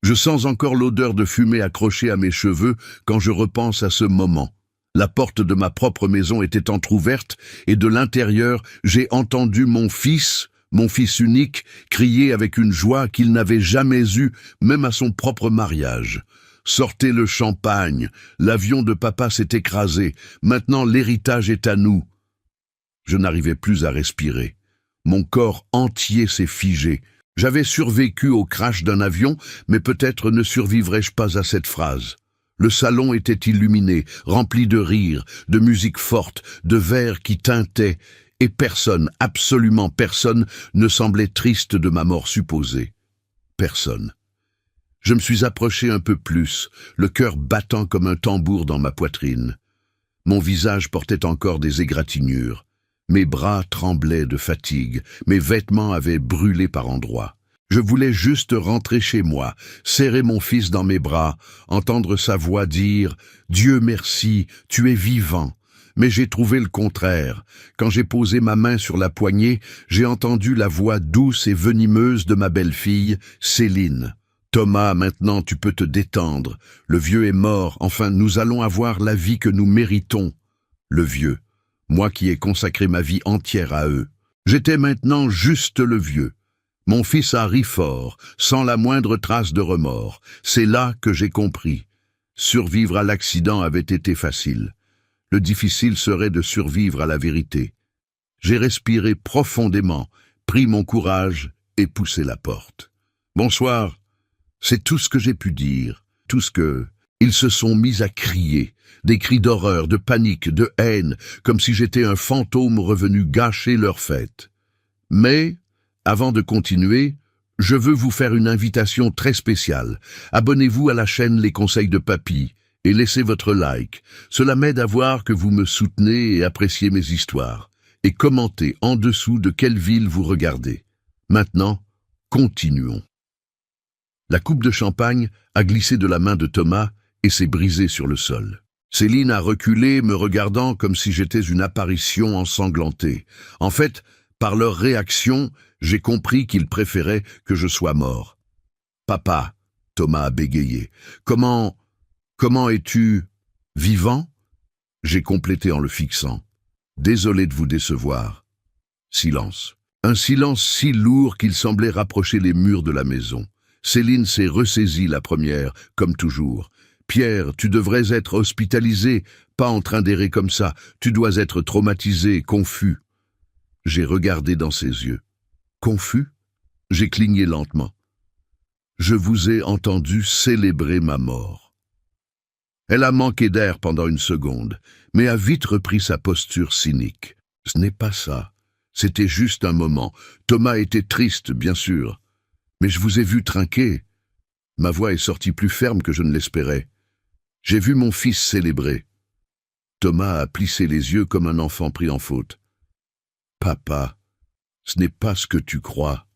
Je sens encore l'odeur de fumée accrochée à mes cheveux quand je repense à ce moment. La porte de ma propre maison était entr'ouverte et de l'intérieur, j'ai entendu mon fils unique, crier avec une joie qu'il n'avait jamais eue, même à son propre mariage. Sortez le champagne, l'avion de papa s'est écrasé, maintenant l'héritage est à nous. Je n'arrivais plus à respirer. Mon corps entier s'est figé. J'avais survécu au crash d'un avion, mais peut-être ne survivrais-je pas à cette phrase. Le salon était illuminé, rempli de rires, de musique forte, de verres qui tintaient, et personne, absolument personne, ne semblait triste de ma mort supposée. Personne. Je me suis approché un peu plus, le cœur battant comme un tambour dans ma poitrine. Mon visage portait encore des égratignures. Mes bras tremblaient de fatigue, mes vêtements avaient brûlé par endroits. Je voulais juste rentrer chez moi, serrer mon fils dans mes bras, entendre sa voix dire « Dieu merci, tu es vivant ». Mais j'ai trouvé le contraire. Quand j'ai posé ma main sur la poignée, j'ai entendu la voix douce et venimeuse de ma belle-fille, Céline. « Thomas, maintenant tu peux te détendre. Le vieux est mort, enfin nous allons avoir la vie que nous méritons. » Le vieux. Moi qui ai consacré ma vie entière à eux. J'étais maintenant juste le vieux. Mon fils a ri fort, sans la moindre trace de remords. C'est là que j'ai compris. Survivre à l'accident avait été facile. Le difficile serait de survivre à la vérité. J'ai respiré profondément, pris mon courage et poussé la porte. « Bonsoir », c'est tout ce que j'ai pu dire, tout ce que... Ils se sont mis à crier, des cris d'horreur, de panique, de haine, comme si j'étais un fantôme revenu gâcher leur fête. Mais, avant de continuer, je veux vous faire une invitation très spéciale. Abonnez-vous à la chaîne Les Conseils de Papy et laissez votre like. Cela m'aide à voir que vous me soutenez et appréciez mes histoires. Et commentez en dessous de quelle ville vous regardez. Maintenant, continuons. La coupe de champagne a glissé de la main de Thomas et s'est brisée sur le sol. Céline a reculé, me regardant comme si j'étais une apparition ensanglantée. En fait, par leur réaction, j'ai compris qu'ils préféraient que je sois mort. « Papa », Thomas a bégayé, « Comment es-tu vivant ?» J'ai complété en le fixant. « Désolé de vous décevoir. » Silence. Un silence si lourd qu'il semblait rapprocher les murs de la maison. Céline s'est ressaisie la première, comme toujours. « Pierre, tu devrais être hospitalisé, pas en train d'errer comme ça. Tu dois être traumatisé, confus. » J'ai regardé dans ses yeux. « Confus ?» J'ai cligné lentement. « Je vous ai entendu célébrer ma mort. » Elle a manqué d'air pendant une seconde, mais a vite repris sa posture cynique. « Ce n'est pas ça. C'était juste un moment. Thomas était triste, bien sûr. Mais je vous ai vu trinquer. » Ma voix est sortie plus ferme que je ne l'espérais. J'ai vu mon fils célébrer. Thomas a plissé les yeux comme un enfant pris en faute. « Papa, ce n'est pas ce que tu crois. »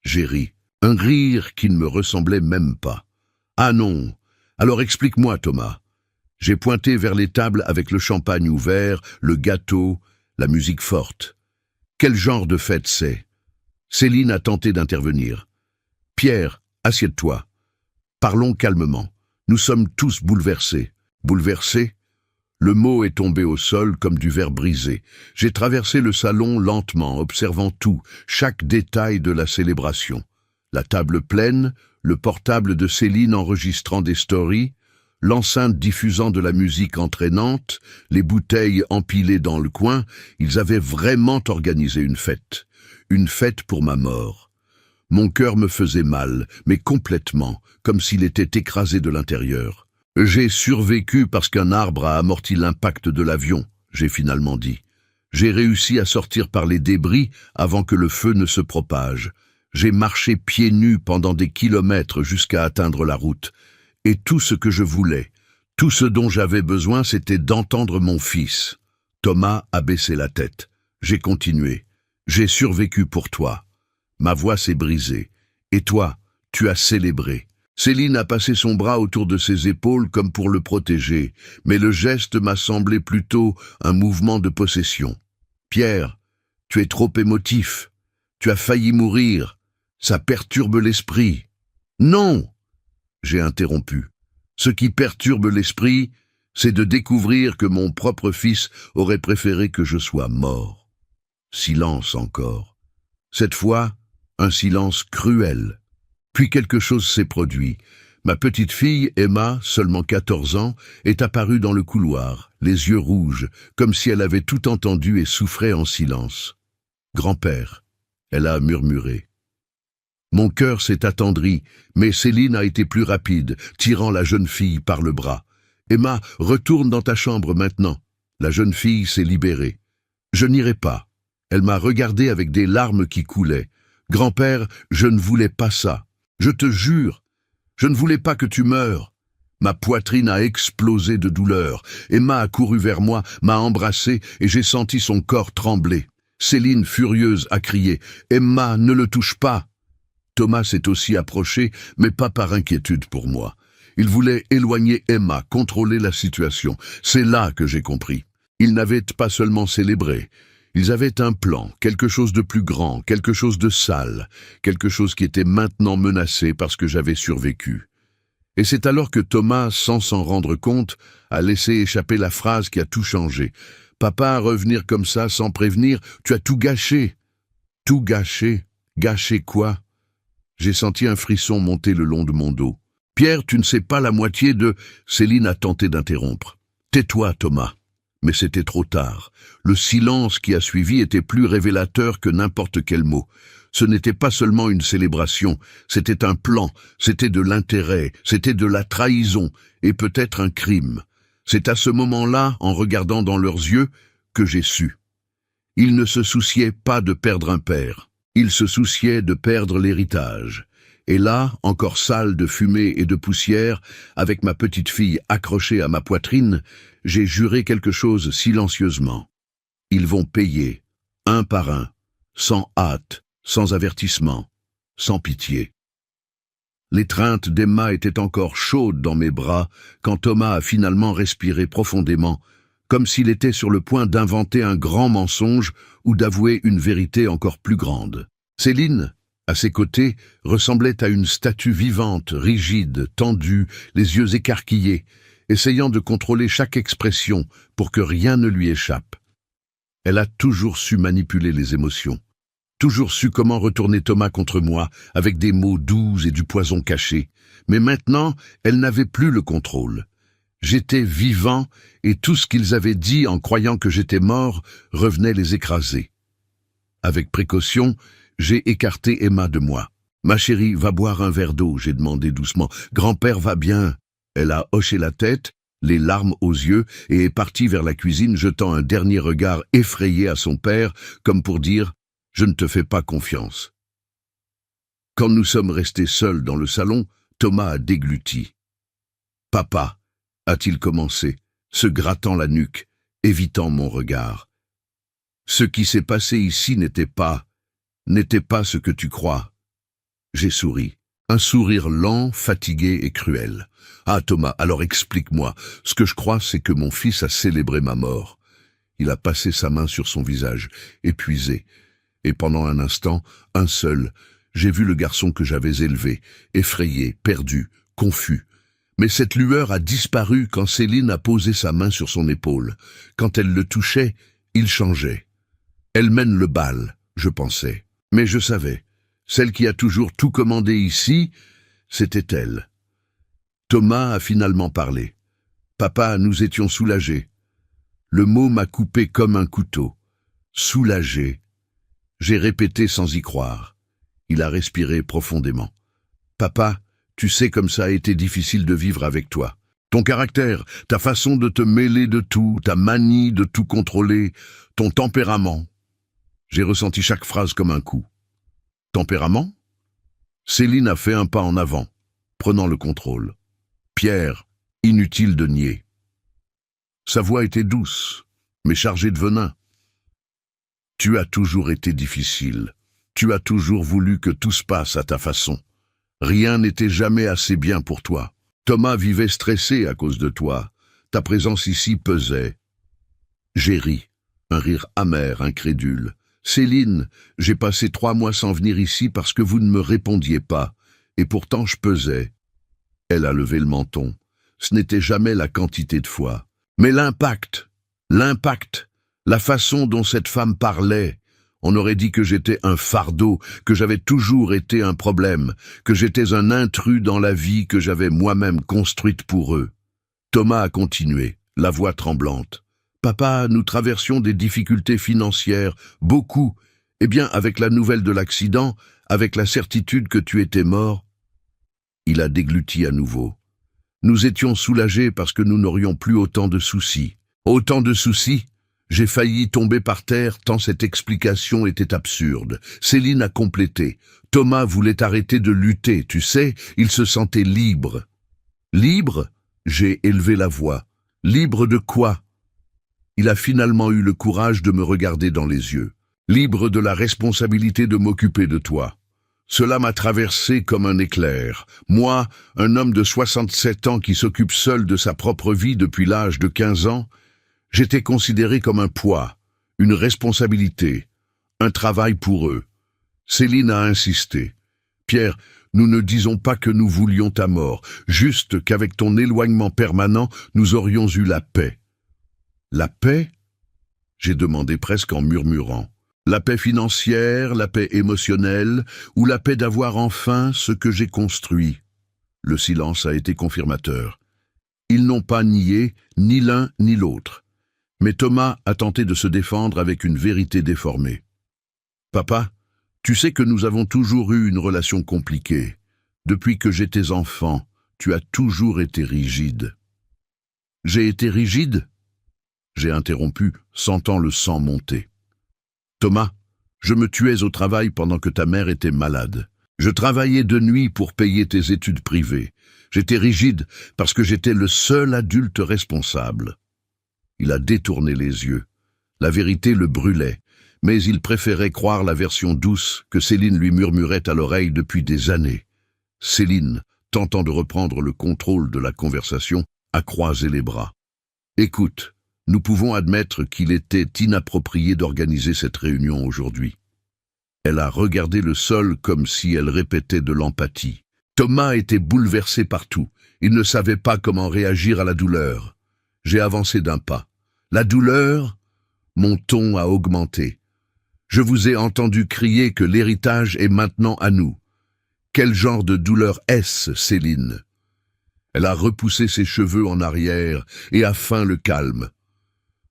J'ai ri, un rire qui ne me ressemblait même pas. « Ah non, alors explique-moi, Thomas. » J'ai pointé vers les tables avec le champagne ouvert, le gâteau, la musique forte. Quel genre de fête c'est? Céline a tenté d'intervenir. « Pierre, assieds-toi. Parlons calmement. Nous sommes tous bouleversés. » Bouleversés? Le mot est tombé au sol comme du verre brisé. J'ai traversé le salon lentement, observant tout, chaque détail de la célébration. La table pleine, le portable de Céline enregistrant des stories, l'enceinte diffusant de la musique entraînante, les bouteilles empilées dans le coin, ils avaient vraiment organisé une fête. Une fête pour ma mort. Mon cœur me faisait mal, mais complètement, comme s'il était écrasé de l'intérieur. J'ai survécu parce qu'un arbre a amorti l'impact de l'avion, j'ai finalement dit. J'ai réussi à sortir par les débris avant que le feu ne se propage. J'ai marché pieds nus pendant des kilomètres jusqu'à atteindre la route. Et tout ce que je voulais, tout ce dont j'avais besoin, c'était d'entendre mon fils. Thomas a baissé la tête. J'ai continué. J'ai survécu pour toi. Ma voix s'est brisée. Et toi, tu as célébré. Céline a passé son bras autour de ses épaules comme pour le protéger, mais le geste m'a semblé plutôt un mouvement de possession. Pierre, tu es trop émotif. Tu as failli mourir. Ça perturbe l'esprit. Non! J'ai interrompu. Ce qui perturbe l'esprit, c'est de découvrir que mon propre fils aurait préféré que je sois mort. Silence encore. Cette fois, un silence cruel. Puis quelque chose s'est produit. Ma petite fille, Emma, seulement 14 ans, est apparue dans le couloir, les yeux rouges, comme si elle avait tout entendu et souffrait en silence. « Grand-père », elle a murmuré. Mon cœur s'est attendri, mais Céline a été plus rapide, tirant la jeune fille par le bras. « Emma, retourne dans ta chambre maintenant. » La jeune fille s'est libérée. « Je n'irai pas. » Elle m'a regardé avec des larmes qui coulaient. « Grand-père, je ne voulais pas ça. Je te jure. Je ne voulais pas que tu meures. » Ma poitrine a explosé de douleur. Emma a couru vers moi, m'a embrassé et j'ai senti son corps trembler. Céline, furieuse, a crié « Emma, ne le touche pas !» Thomas s'est aussi approché, mais pas par inquiétude pour moi. Il voulait éloigner Emma, contrôler la situation. C'est là que j'ai compris. Ils n'avaient pas seulement célébré. Ils avaient un plan, quelque chose de plus grand, quelque chose de sale, quelque chose qui était maintenant menacé parce que j'avais survécu. Et c'est alors que Thomas, sans s'en rendre compte, a laissé échapper la phrase qui a tout changé. « Papa, revenir comme ça, sans prévenir, tu as tout gâché. » « Tout gâché? Gâché quoi ?» J'ai senti un frisson monter le long de mon dos. « Pierre, tu ne sais pas la moitié de... » Céline a tenté d'interrompre. « Tais-toi, Thomas. » Mais c'était trop tard. Le silence qui a suivi était plus révélateur que n'importe quel mot. Ce n'était pas seulement une célébration, c'était un plan, c'était de l'intérêt, c'était de la trahison, et peut-être un crime. C'est à ce moment-là, en regardant dans leurs yeux, que j'ai su. Ils ne se souciaient pas de perdre un père. Ils se souciaient de perdre l'héritage. Et là, encore sale de fumée et de poussière, avec ma petite fille accrochée à ma poitrine, j'ai juré quelque chose silencieusement. Ils vont payer, un par un, sans hâte, sans avertissement, sans pitié. L'étreinte d'Emma était encore chaude dans mes bras quand Thomas a finalement respiré profondément, comme s'il était sur le point d'inventer un grand mensonge ou d'avouer une vérité encore plus grande. Céline, à ses côtés, ressemblait à une statue vivante, rigide, tendue, les yeux écarquillés, essayant de contrôler chaque expression pour que rien ne lui échappe. Elle a toujours su manipuler les émotions, toujours su comment retourner Thomas contre moi avec des mots doux et du poison caché, mais maintenant, elle n'avait plus le contrôle. J'étais vivant et tout ce qu'ils avaient dit en croyant que j'étais mort revenait les écraser. Avec précaution, j'ai écarté Emma de moi. « Ma chérie, va boire un verre d'eau », j'ai demandé doucement. « Grand-père va bien ?» Elle a hoché la tête, les larmes aux yeux, et est partie vers la cuisine, jetant un dernier regard effrayé à son père, comme pour dire « Je ne te fais pas confiance ». Quand nous sommes restés seuls dans le salon, Thomas a dégluti. « Papa », a-t-il commencé, se grattant la nuque, évitant mon regard. « Ce qui s'est passé ici n'était pas ce que tu crois. » J'ai souri. Un sourire lent, fatigué et cruel. « Ah Thomas, alors explique-moi. Ce que je crois, c'est que mon fils a célébré ma mort. » Il a passé sa main sur son visage, épuisé. Et pendant un instant, un seul, j'ai vu le garçon que j'avais élevé, effrayé, perdu, confus. Mais cette lueur a disparu quand Céline a posé sa main sur son épaule. Quand elle le touchait, il changeait. Elle mène le bal, je pensais. Mais je savais. Celle qui a toujours tout commandé ici, c'était elle. Thomas a finalement parlé. « Papa, nous étions soulagés. » Le mot m'a coupé comme un couteau. Soulagé. J'ai répété sans y croire. Il a respiré profondément. « Papa, tu sais comme ça a été difficile de vivre avec toi. Ton caractère, ta façon de te mêler de tout, ta manie de tout contrôler, ton tempérament. » J'ai ressenti chaque phrase comme un coup. Tempérament? Céline a fait un pas en avant, prenant le contrôle. Pierre, inutile de nier. Sa voix était douce, mais chargée de venin. Tu as toujours été difficile. Tu as toujours voulu que tout se passe à ta façon. Rien n'était jamais assez bien pour toi. Thomas vivait stressé à cause de toi. Ta présence ici pesait. J'ai ri, un rire amer, incrédule. Céline, j'ai passé 3 mois sans venir ici parce que vous ne me répondiez pas, et pourtant je pesais. Elle a levé le menton. Ce n'était jamais la quantité de fois, mais l'impact, la façon dont cette femme parlait. On aurait dit que j'étais un fardeau, que j'avais toujours été un problème, que j'étais un intrus dans la vie que j'avais moi-même construite pour eux. Thomas a continué, la voix tremblante. « Papa, nous traversions des difficultés financières, beaucoup. Eh bien, avec la nouvelle de l'accident, avec la certitude que tu étais mort. » Il a dégluti à nouveau. Nous étions soulagés parce que nous n'aurions plus autant de soucis. Autant de soucis? J'ai failli tomber par terre tant cette explication était absurde. Céline a complété. Thomas voulait arrêter de lutter, tu sais, il se sentait libre. Libre? J'ai élevé la voix. Libre de quoi? Il a finalement eu le courage de me regarder dans les yeux. Libre de la responsabilité de m'occuper de toi. Cela m'a traversé comme un éclair. Moi, un homme de 67 ans qui s'occupe seul de sa propre vie depuis l'âge de 15 ans, j'étais considéré comme un poids, une responsabilité, un travail pour eux. Céline a insisté. Pierre, nous ne disons pas que nous voulions ta mort, juste qu'avec ton éloignement permanent, nous aurions eu la paix. La paix? J'ai demandé presque en murmurant. La paix financière, la paix émotionnelle, ou la paix d'avoir enfin ce que j'ai construit. Le silence a été confirmateur. Ils n'ont pas nié ni l'un ni l'autre. Mais Thomas a tenté de se défendre avec une vérité déformée. « Papa, tu sais que nous avons toujours eu une relation compliquée. Depuis que j'étais enfant, tu as toujours été rigide. » « J'ai été rigide ?» J'ai interrompu, sentant le sang monter. « Thomas, je me tuais au travail pendant que ta mère était malade. Je travaillais de nuit pour payer tes études privées. J'étais rigide parce que j'étais le seul adulte responsable. » Il a détourné les yeux. La vérité le brûlait, mais il préférait croire la version douce que Céline lui murmurait à l'oreille depuis des années. Céline, tentant de reprendre le contrôle de la conversation, a croisé les bras. « Écoute, nous pouvons admettre qu'il était inapproprié d'organiser cette réunion aujourd'hui. » Elle a regardé le sol comme si elle répétait de l'empathie. Thomas était bouleversé par tout. Il ne savait pas comment réagir à la douleur. J'ai avancé d'un pas. La douleur? Mon ton a augmenté. Je vous ai entendu crier que l'héritage est maintenant à nous. Quel genre de douleur est-ce, Céline? Elle a repoussé ses cheveux en arrière et a feint le calme.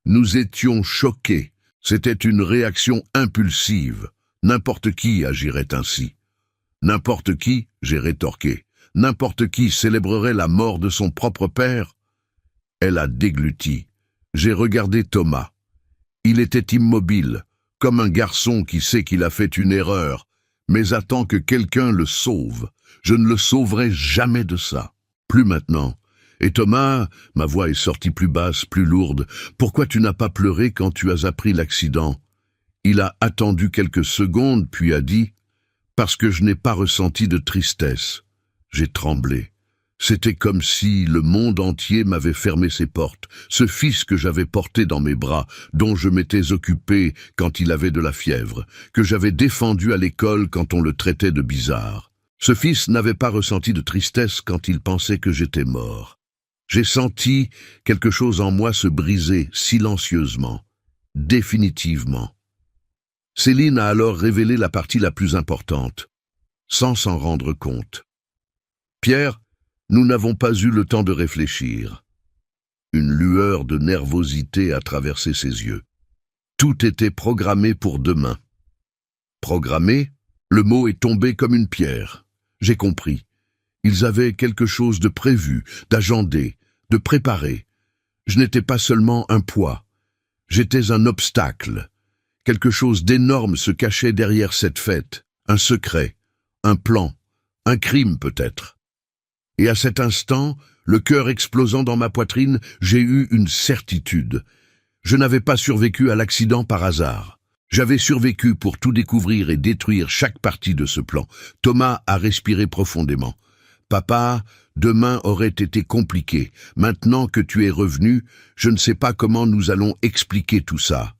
Nous étions choqués. C'était une réaction impulsive. N'importe qui agirait ainsi. N'importe qui, j'ai rétorqué. N'importe qui célébrerait la mort de son propre père. Elle a dégluti. J'ai regardé Thomas. Il était immobile, comme un garçon qui sait qu'il a fait une erreur, mais attend que quelqu'un le sauve. Je ne le sauverai jamais de ça. Plus maintenant. Et Thomas, ma voix est sortie plus basse, plus lourde. Pourquoi tu n'as pas pleuré quand tu as appris l'accident? Il a attendu quelques secondes, puis a dit « Parce que je n'ai pas ressenti de tristesse. » J'ai tremblé. C'était comme si le monde entier m'avait fermé ses portes. Ce fils que j'avais porté dans mes bras, dont je m'étais occupé quand il avait de la fièvre, que j'avais défendu à l'école quand on le traitait de bizarre. Ce fils n'avait pas ressenti de tristesse quand il pensait que j'étais mort. J'ai senti quelque chose en moi se briser silencieusement, définitivement. Céline a alors révélé la partie la plus importante, sans s'en rendre compte. « Pierre, nous n'avons pas eu le temps de réfléchir. » Une lueur de nervosité a traversé ses yeux. Tout était programmé pour demain. Programmé? Le mot est tombé comme une pierre. J'ai compris. Ils avaient quelque chose de prévu, d'agendé, de préparé. Je n'étais pas seulement un poids. J'étais un obstacle. Quelque chose d'énorme se cachait derrière cette fête. Un secret, un plan, un crime peut-être. Et à cet instant, le cœur explosant dans ma poitrine, j'ai eu une certitude. Je n'avais pas survécu à l'accident par hasard. J'avais survécu pour tout découvrir et détruire chaque partie de ce plan. Thomas a respiré profondément. « Papa, demain aurait été compliqué. Maintenant que tu es revenu, je ne sais pas comment nous allons expliquer tout ça. »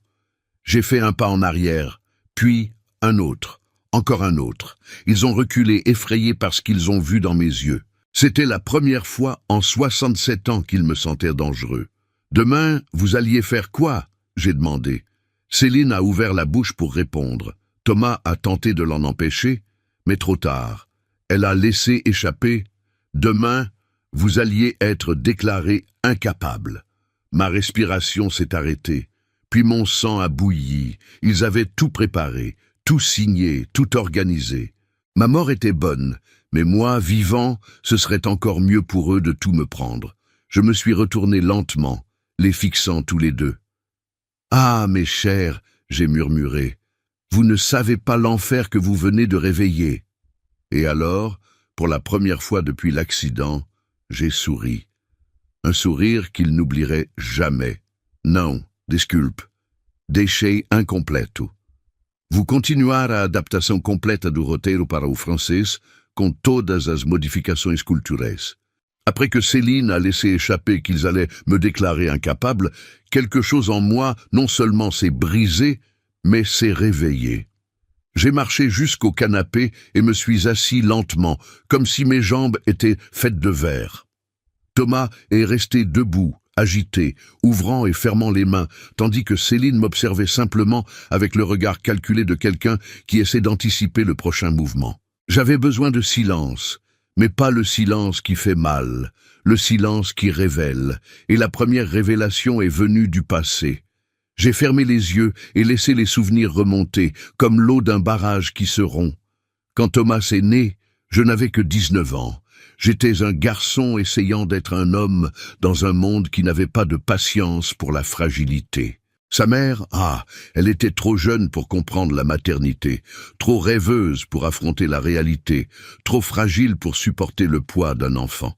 J'ai fait un pas en arrière, puis un autre, encore un autre. Ils ont reculé, effrayés par ce qu'ils ont vu dans mes yeux. C'était la première fois en 67 ans qu'il me sentait dangereux. Demain, vous alliez faire quoi? J'ai demandé. Céline a ouvert la bouche pour répondre. Thomas a tenté de l'en empêcher, mais trop tard. Elle a laissé échapper. Demain, vous alliez être déclaré incapable. Ma respiration s'est arrêtée, puis mon sang a bouilli. Ils avaient tout préparé, tout signé, tout organisé. Ma mort était bonne, mais moi, vivant, ce serait encore mieux pour eux de tout me prendre. Je me suis retourné lentement, les fixant tous les deux. « Ah, mes chers, j'ai murmuré, vous ne savez pas l'enfer que vous venez de réveiller. » Et alors, pour la première fois depuis l'accident, j'ai souri. Un sourire qu'il n'oublierait jamais. Não, desculpe. Deixei incompleto. Vou continuar a adaptação completa do roteiro para o francês com todas as modificações culturais. Après que Céline a laissé échapper qu'ils allaient me déclarer incapable, quelque chose en moi non seulement s'est brisé, mais s'est réveillé. J'ai marché jusqu'au canapé et me suis assis lentement, comme si mes jambes étaient faites de verre. Thomas est resté debout, agité, ouvrant et fermant les mains, tandis que Céline m'observait simplement avec le regard calculé de quelqu'un qui essaie d'anticiper le prochain mouvement. J'avais besoin de silence, mais pas le silence qui fait mal, le silence qui révèle, et la première révélation est venue du passé. J'ai fermé les yeux et laissé les souvenirs remonter, comme l'eau d'un barrage qui se rompt. Quand Thomas est né, je n'avais que 19 ans. J'étais un garçon essayant d'être un homme dans un monde qui n'avait pas de patience pour la fragilité. Sa mère, elle était trop jeune pour comprendre la maternité, trop rêveuse pour affronter la réalité, trop fragile pour supporter le poids d'un enfant.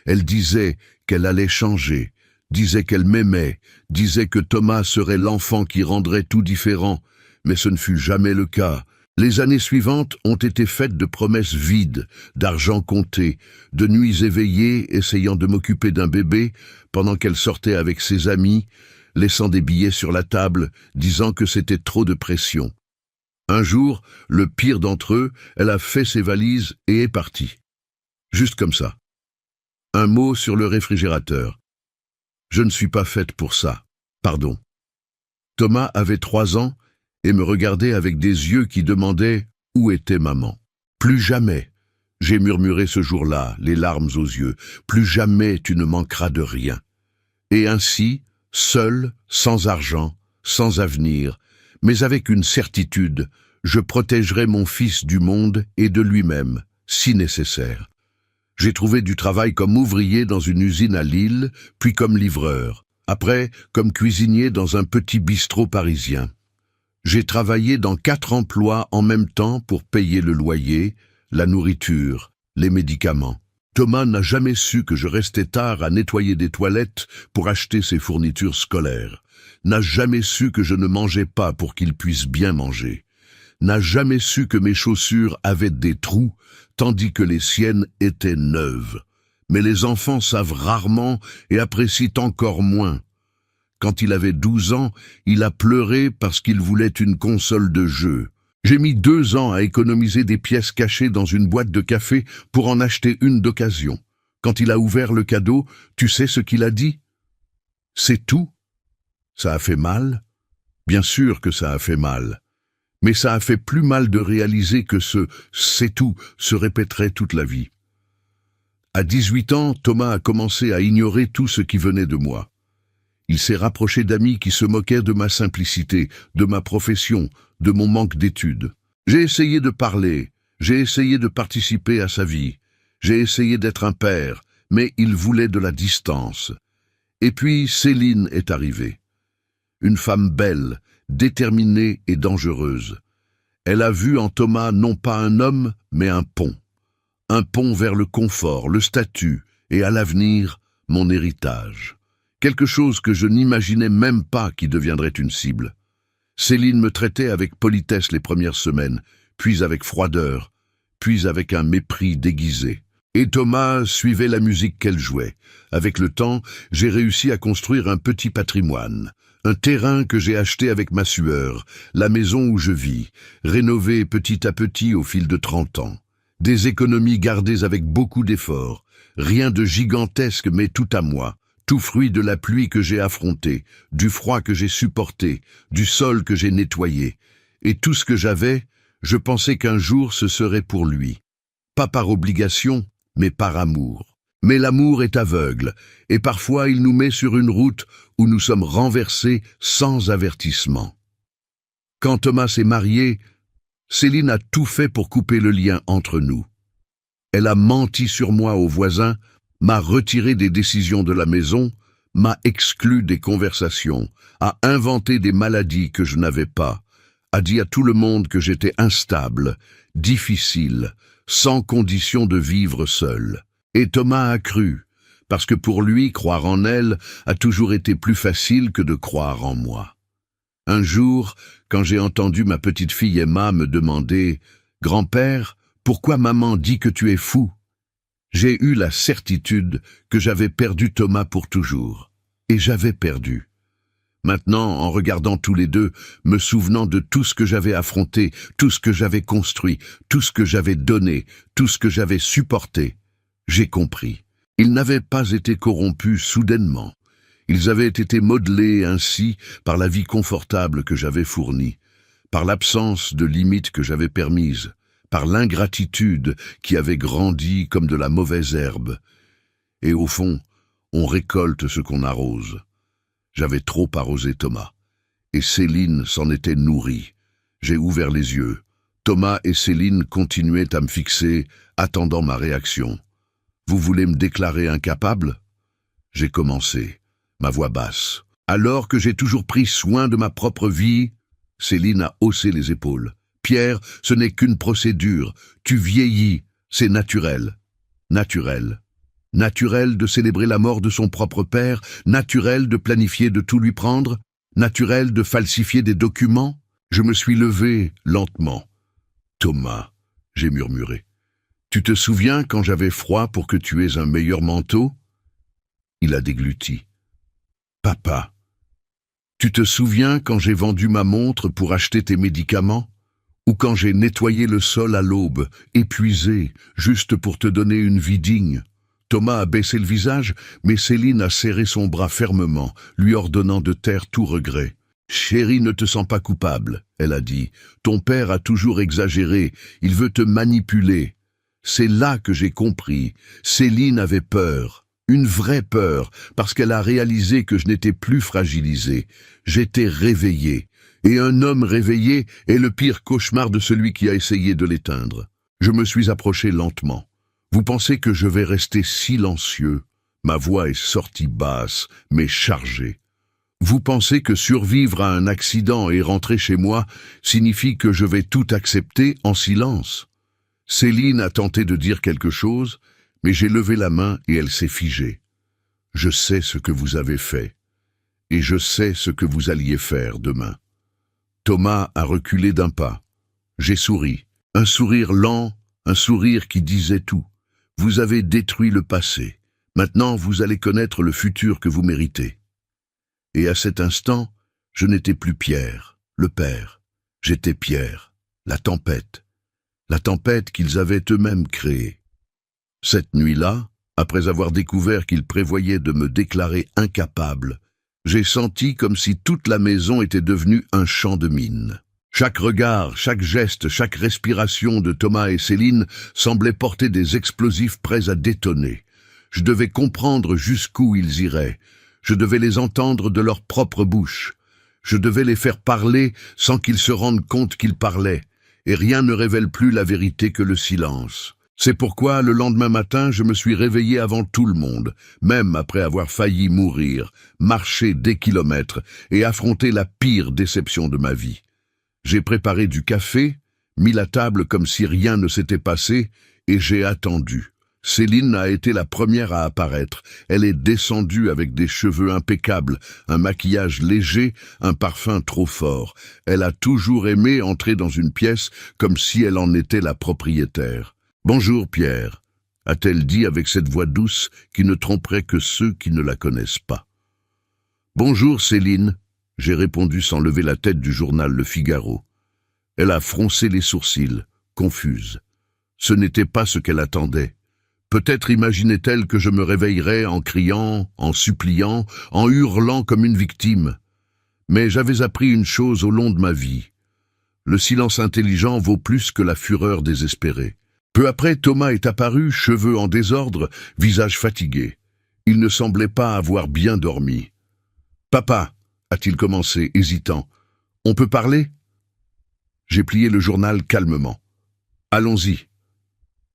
Elle disait qu'elle allait changer, disait qu'elle m'aimait, disait que Thomas serait l'enfant qui rendrait tout différent, mais ce ne fut jamais le cas. Les années suivantes ont été faites de promesses vides, d'argent compté, de nuits éveillées essayant de m'occuper d'un bébé pendant qu'elle sortait avec ses amis, laissant des billets sur la table, disant que c'était trop de pression. Un jour, le pire d'entre eux, elle a fait ses valises et est partie. Juste comme ça. Un mot sur le réfrigérateur. Je ne suis pas faite pour ça. Pardon. Thomas avait 3 ans et me regardait avec des yeux qui demandaient « Où était maman ?» Plus jamais, j'ai murmuré ce jour-là, les larmes aux yeux, plus jamais tu ne manqueras de rien. Et ainsi, seul, sans argent, sans avenir, mais avec une certitude, je protégerai mon fils du monde et de lui-même, si nécessaire. J'ai trouvé du travail comme ouvrier dans une usine à Lille, puis comme livreur, après comme cuisinier dans un petit bistrot parisien. J'ai travaillé dans 4 emplois en même temps pour payer le loyer, la nourriture, les médicaments. Thomas n'a jamais su que je restais tard à nettoyer des toilettes pour acheter ses fournitures scolaires, n'a jamais su que je ne mangeais pas pour qu'il puisse bien manger, n'a jamais su que mes chaussures avaient des trous, tandis que les siennes étaient neuves. Mais les enfants savent rarement et apprécient encore moins. Quand il avait 12 ans, il a pleuré parce qu'il voulait une console de jeu. J'ai mis 2 ans à économiser des pièces cachées dans une boîte de café pour en acheter une d'occasion. Quand il a ouvert le cadeau, tu sais ce qu'il a dit? C'est tout. Ça a fait mal? Bien sûr que ça a fait mal. Mais ça a fait plus mal de réaliser que ce « c'est tout » se répéterait toute la vie. À 18 ans, Thomas a commencé à ignorer tout ce qui venait de moi. Il s'est rapproché d'amis qui se moquaient de ma simplicité, de ma profession, de mon manque d'études. J'ai essayé de parler, j'ai essayé de participer à sa vie, j'ai essayé d'être un père, mais il voulait de la distance. Et puis Céline est arrivée. Une femme belle, déterminée et dangereuse. Elle a vu en Thomas non pas un homme, mais un pont. Un pont vers le confort, le statut, et à l'avenir, mon héritage. Quelque chose que je n'imaginais même pas qui deviendrait une cible. Céline me traitait avec politesse les premières semaines, puis avec froideur, puis avec un mépris déguisé. Et Thomas suivait la musique qu'elle jouait. Avec le temps, j'ai réussi à construire un petit patrimoine. Un terrain que j'ai acheté avec ma sueur, la maison où je vis, rénové petit à petit au fil de 30 ans. Des économies gardées avec beaucoup d'efforts, rien de gigantesque mais tout à moi, tout fruit de la pluie que j'ai affrontée, du froid que j'ai supporté, du sol que j'ai nettoyé. Et tout ce que j'avais, je pensais qu'un jour ce serait pour lui. Pas par obligation, mais par amour. Mais l'amour est aveugle, et parfois il nous met sur une route où nous sommes renversés sans avertissement. Quand Thomas s'est marié, Céline a tout fait pour couper le lien entre nous. Elle a menti sur moi aux voisins, m'a retiré des décisions de la maison, m'a exclu des conversations, a inventé des maladies que je n'avais pas, a dit à tout le monde que j'étais instable, difficile, sans condition de vivre seul. Et Thomas a cru, parce que pour lui, croire en elle a toujours été plus facile que de croire en moi. Un jour, quand j'ai entendu ma petite fille Emma me demander « Grand-père, pourquoi maman dit que tu es fou ?» J'ai eu la certitude que j'avais perdu Thomas pour toujours. Et j'avais perdu. Maintenant, en regardant tous les deux, me souvenant de tout ce que j'avais affronté, tout ce que j'avais construit, tout ce que j'avais donné, tout ce que j'avais supporté, j'ai compris. Ils n'avaient pas été corrompus soudainement. Ils avaient été modelés ainsi par la vie confortable que j'avais fournie, par l'absence de limites que j'avais permises, par l'ingratitude qui avait grandi comme de la mauvaise herbe. Et au fond, on récolte ce qu'on arrose. J'avais trop arrosé Thomas, et Céline s'en était nourrie. J'ai ouvert les yeux. Thomas et Céline continuaient à me fixer, attendant ma réaction. « Vous voulez me déclarer incapable ?» J'ai commencé, ma voix basse. « Alors que j'ai toujours pris soin de ma propre vie ?» Céline a haussé les épaules. « Pierre, ce n'est qu'une procédure. Tu vieillis, c'est naturel. » Naturel. Naturel de célébrer la mort de son propre père, naturel de planifier de tout lui prendre, naturel de falsifier des documents. Je me suis levé lentement. « Thomas, » j'ai murmuré. « Tu te souviens quand j'avais froid pour que tu aies un meilleur manteau ?» Il a dégluti. « Papa, tu te souviens quand j'ai vendu ma montre pour acheter tes médicaments ? Ou quand j'ai nettoyé le sol à l'aube, épuisé, juste pour te donner une vie digne ?» Thomas a baissé le visage, mais Céline a serré son bras fermement, lui ordonnant de taire tout regret. « Chérie, ne te sens pas coupable, » elle a dit. « Ton père a toujours exagéré, il veut te manipuler. » C'est là que j'ai compris. Céline avait peur, une vraie peur, parce qu'elle a réalisé que je n'étais plus fragilisé. J'étais réveillé, et un homme réveillé est le pire cauchemar de celui qui a essayé de l'éteindre. Je me suis approché lentement. Vous pensez que je vais rester silencieux? Ma voix est sortie basse, mais chargée. Vous pensez que survivre à un accident et rentrer chez moi signifie que je vais tout accepter en silence? Céline a tenté de dire quelque chose, mais j'ai levé la main et elle s'est figée. Je sais ce que vous avez fait, et je sais ce que vous alliez faire demain. Thomas a reculé d'un pas. J'ai souri, un sourire lent, un sourire qui disait tout. Vous avez détruit le passé. Maintenant, vous allez connaître le futur que vous méritez. Et à cet instant, je n'étais plus Pierre, le père. J'étais Pierre, la tempête qu'ils avaient eux-mêmes créée. Cette nuit-là, après avoir découvert qu'ils prévoyaient de me déclarer incapable, j'ai senti comme si toute la maison était devenue un champ de mines. Chaque regard, chaque geste, chaque respiration de Thomas et Céline semblait porter des explosifs prêts à détonner. Je devais comprendre jusqu'où ils iraient. Je devais les entendre de leur propre bouche. Je devais les faire parler sans qu'ils se rendent compte qu'ils parlaient. Et rien ne révèle plus la vérité que le silence. C'est pourquoi, le lendemain matin, je me suis réveillé avant tout le monde, même après avoir failli mourir, marché des kilomètres et affronté la pire déception de ma vie. J'ai préparé du café, mis la table comme si rien ne s'était passé, et j'ai attendu. Céline a été la première à apparaître. Elle est descendue avec des cheveux impeccables, un maquillage léger, un parfum trop fort. Elle a toujours aimé entrer dans une pièce comme si elle en était la propriétaire. « Bonjour, Pierre », a-t-elle dit avec cette voix douce qui ne tromperait que ceux qui ne la connaissent pas. « Bonjour, Céline », j'ai répondu sans lever la tête du journal Le Figaro. Elle a froncé les sourcils, confuse. Ce n'était pas ce qu'elle attendait. Peut-être imaginait-elle que je me réveillerais en criant, en suppliant, en hurlant comme une victime. Mais j'avais appris une chose au long de ma vie. Le silence intelligent vaut plus que la fureur désespérée. Peu après, Thomas est apparu, cheveux en désordre, visage fatigué. Il ne semblait pas avoir bien dormi. « Papa » a-t-il commencé, hésitant. « On peut parler ?» J'ai plié le journal calmement. « Allons-y. »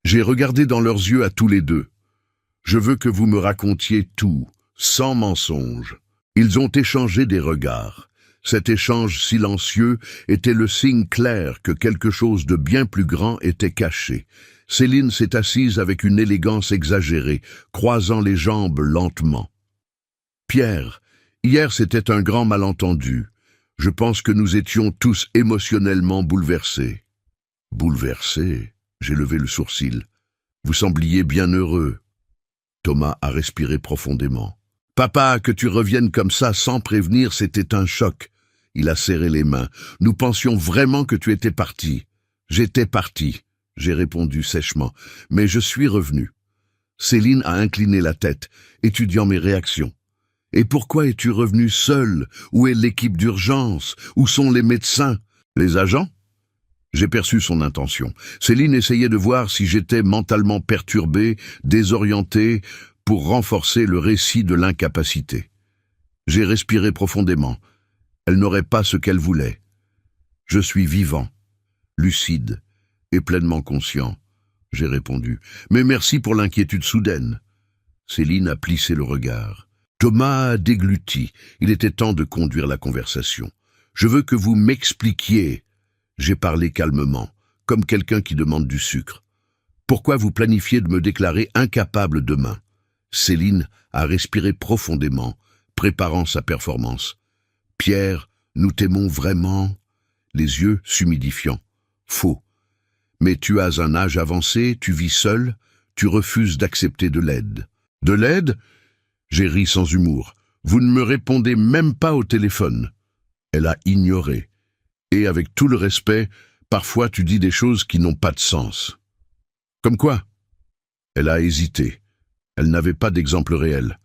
J'ai regardé dans leurs yeux à tous les deux. « Je veux que vous me racontiez tout, sans mensonge. » Ils ont échangé des regards. Cet échange silencieux était le signe clair que quelque chose de bien plus grand était caché. Céline s'est assise avec une élégance exagérée, croisant les jambes lentement. « Pierre, hier c'était un grand malentendu. Je pense que nous étions tous émotionnellement bouleversés. » « Bouleversés ?» J'ai levé le sourcil. « Vous sembliez bien heureux. » Thomas a respiré profondément. « Papa, que tu reviennes comme ça sans prévenir, c'était un choc. » Il a serré les mains. « Nous pensions vraiment que tu étais parti. »« J'étais parti. » J'ai répondu sèchement. « Mais je suis revenu. » Céline a incliné la tête, étudiant mes réactions. « Et pourquoi es-tu revenu seul? Où est l'équipe d'urgence? Où sont les médecins? Les agents ?» J'ai perçu son intention. Céline essayait de voir si j'étais mentalement perturbé, désorienté, pour renforcer le récit de l'incapacité. J'ai respiré profondément. Elle n'aurait pas ce qu'elle voulait. Je suis vivant, lucide et pleinement conscient. J'ai répondu. Mais merci pour l'inquiétude soudaine. Céline a plissé le regard. Thomas a dégluti. Il était temps de conduire la conversation. Je veux que vous m'expliquiez. J'ai parlé calmement, comme quelqu'un qui demande du sucre. Pourquoi vous planifiez de me déclarer incapable demain? Céline a respiré profondément, préparant sa performance. Pierre, nous t'aimons vraiment? Les yeux s'humidifiant. Faux. Mais tu as un âge avancé, tu vis seul, tu refuses d'accepter de l'aide. De l'aide? J'ai ri sans humour. Vous ne me répondez même pas au téléphone. Elle a ignoré. Et avec tout le respect, parfois tu dis des choses qui n'ont pas de sens. Comme quoi? Elle a hésité. Elle n'avait pas d'exemple réel.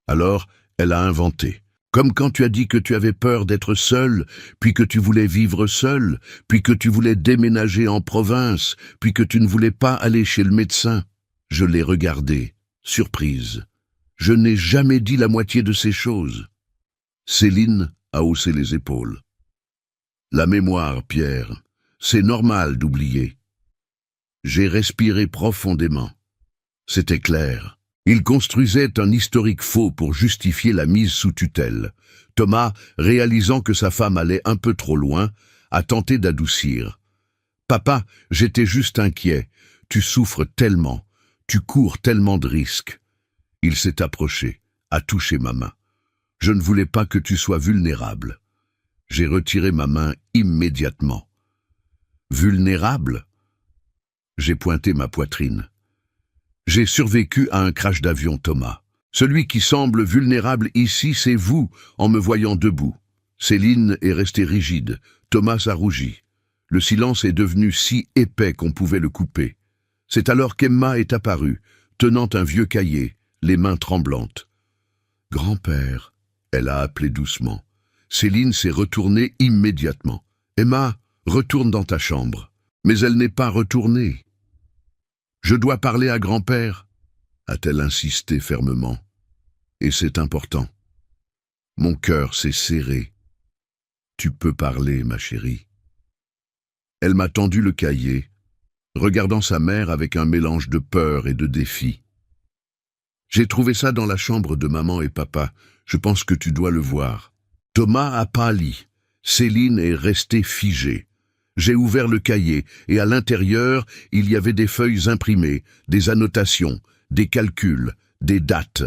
Alors, elle a inventé. Comme quand tu as dit que tu avais peur d'être seul, puis que tu voulais vivre seul, puis que tu voulais déménager en province, puis que tu ne voulais pas aller chez le médecin. Je l'ai regardée, surprise. Je n'ai jamais dit la moitié de ces choses. Céline a haussé les épaules. La mémoire, Pierre, c'est normal d'oublier. J'ai respiré profondément. C'était clair. Il construisait un historique faux pour justifier la mise sous tutelle. Thomas, réalisant que sa femme allait un peu trop loin, a tenté d'adoucir. « Papa, j'étais juste inquiet. Tu souffres tellement. Tu cours tellement de risques. » Il s'est approché, a touché ma main. « Je ne voulais pas que tu sois vulnérable. » J'ai retiré ma main immédiatement. « Vulnérable ?» J'ai pointé ma poitrine. « J'ai survécu à un crash d'avion, Thomas. Celui qui semble vulnérable ici, c'est vous, en me voyant debout. » Céline est restée rigide. Thomas a rougi. Le silence est devenu si épais qu'on pouvait le couper. C'est alors qu'Emma est apparue, tenant un vieux cahier, les mains tremblantes. « Grand-père » elle a appelé doucement. Céline s'est retournée immédiatement. « Emma, retourne dans ta chambre. » Mais elle n'est pas retournée. « Je dois parler à grand-père » a-t-elle insisté fermement. Et c'est important. Mon cœur s'est serré. « Tu peux parler, ma chérie. » Elle m'a tendu le cahier, regardant sa mère avec un mélange de peur et de défi. « J'ai trouvé ça dans la chambre de maman et papa. Je pense que tu dois le voir. » Thomas a pâli. Céline est restée figée. J'ai ouvert le cahier et à l'intérieur, il y avait des feuilles imprimées, des annotations, des calculs, des dates,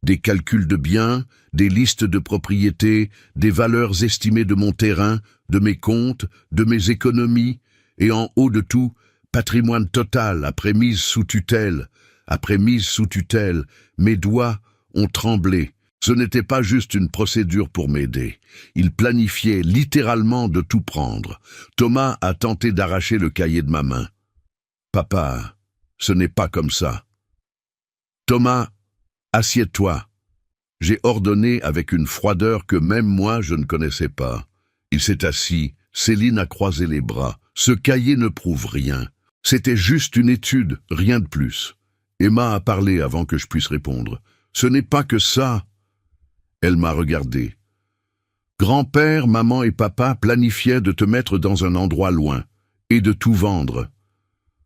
des calculs de biens, des listes de propriétés, des valeurs estimées de mon terrain, de mes comptes, de mes économies, et en haut de tout, patrimoine total après mise sous tutelle. Après mise sous tutelle, mes doigts ont tremblé. Ce n'était pas juste une procédure pour m'aider. Il planifiait littéralement de tout prendre. Thomas a tenté d'arracher le cahier de ma main. « Papa, ce n'est pas comme ça. » Thomas, assieds-toi. J'ai ordonné avec une froideur que même moi je ne connaissais pas. Il s'est assis, Céline a croisé les bras. Ce cahier ne prouve rien. C'était juste une étude, rien de plus. Emma a parlé avant que je puisse répondre. Ce n'est pas que ça. Elle m'a regardé. Grand-père, maman et papa planifiaient de te mettre dans un endroit loin et de tout vendre.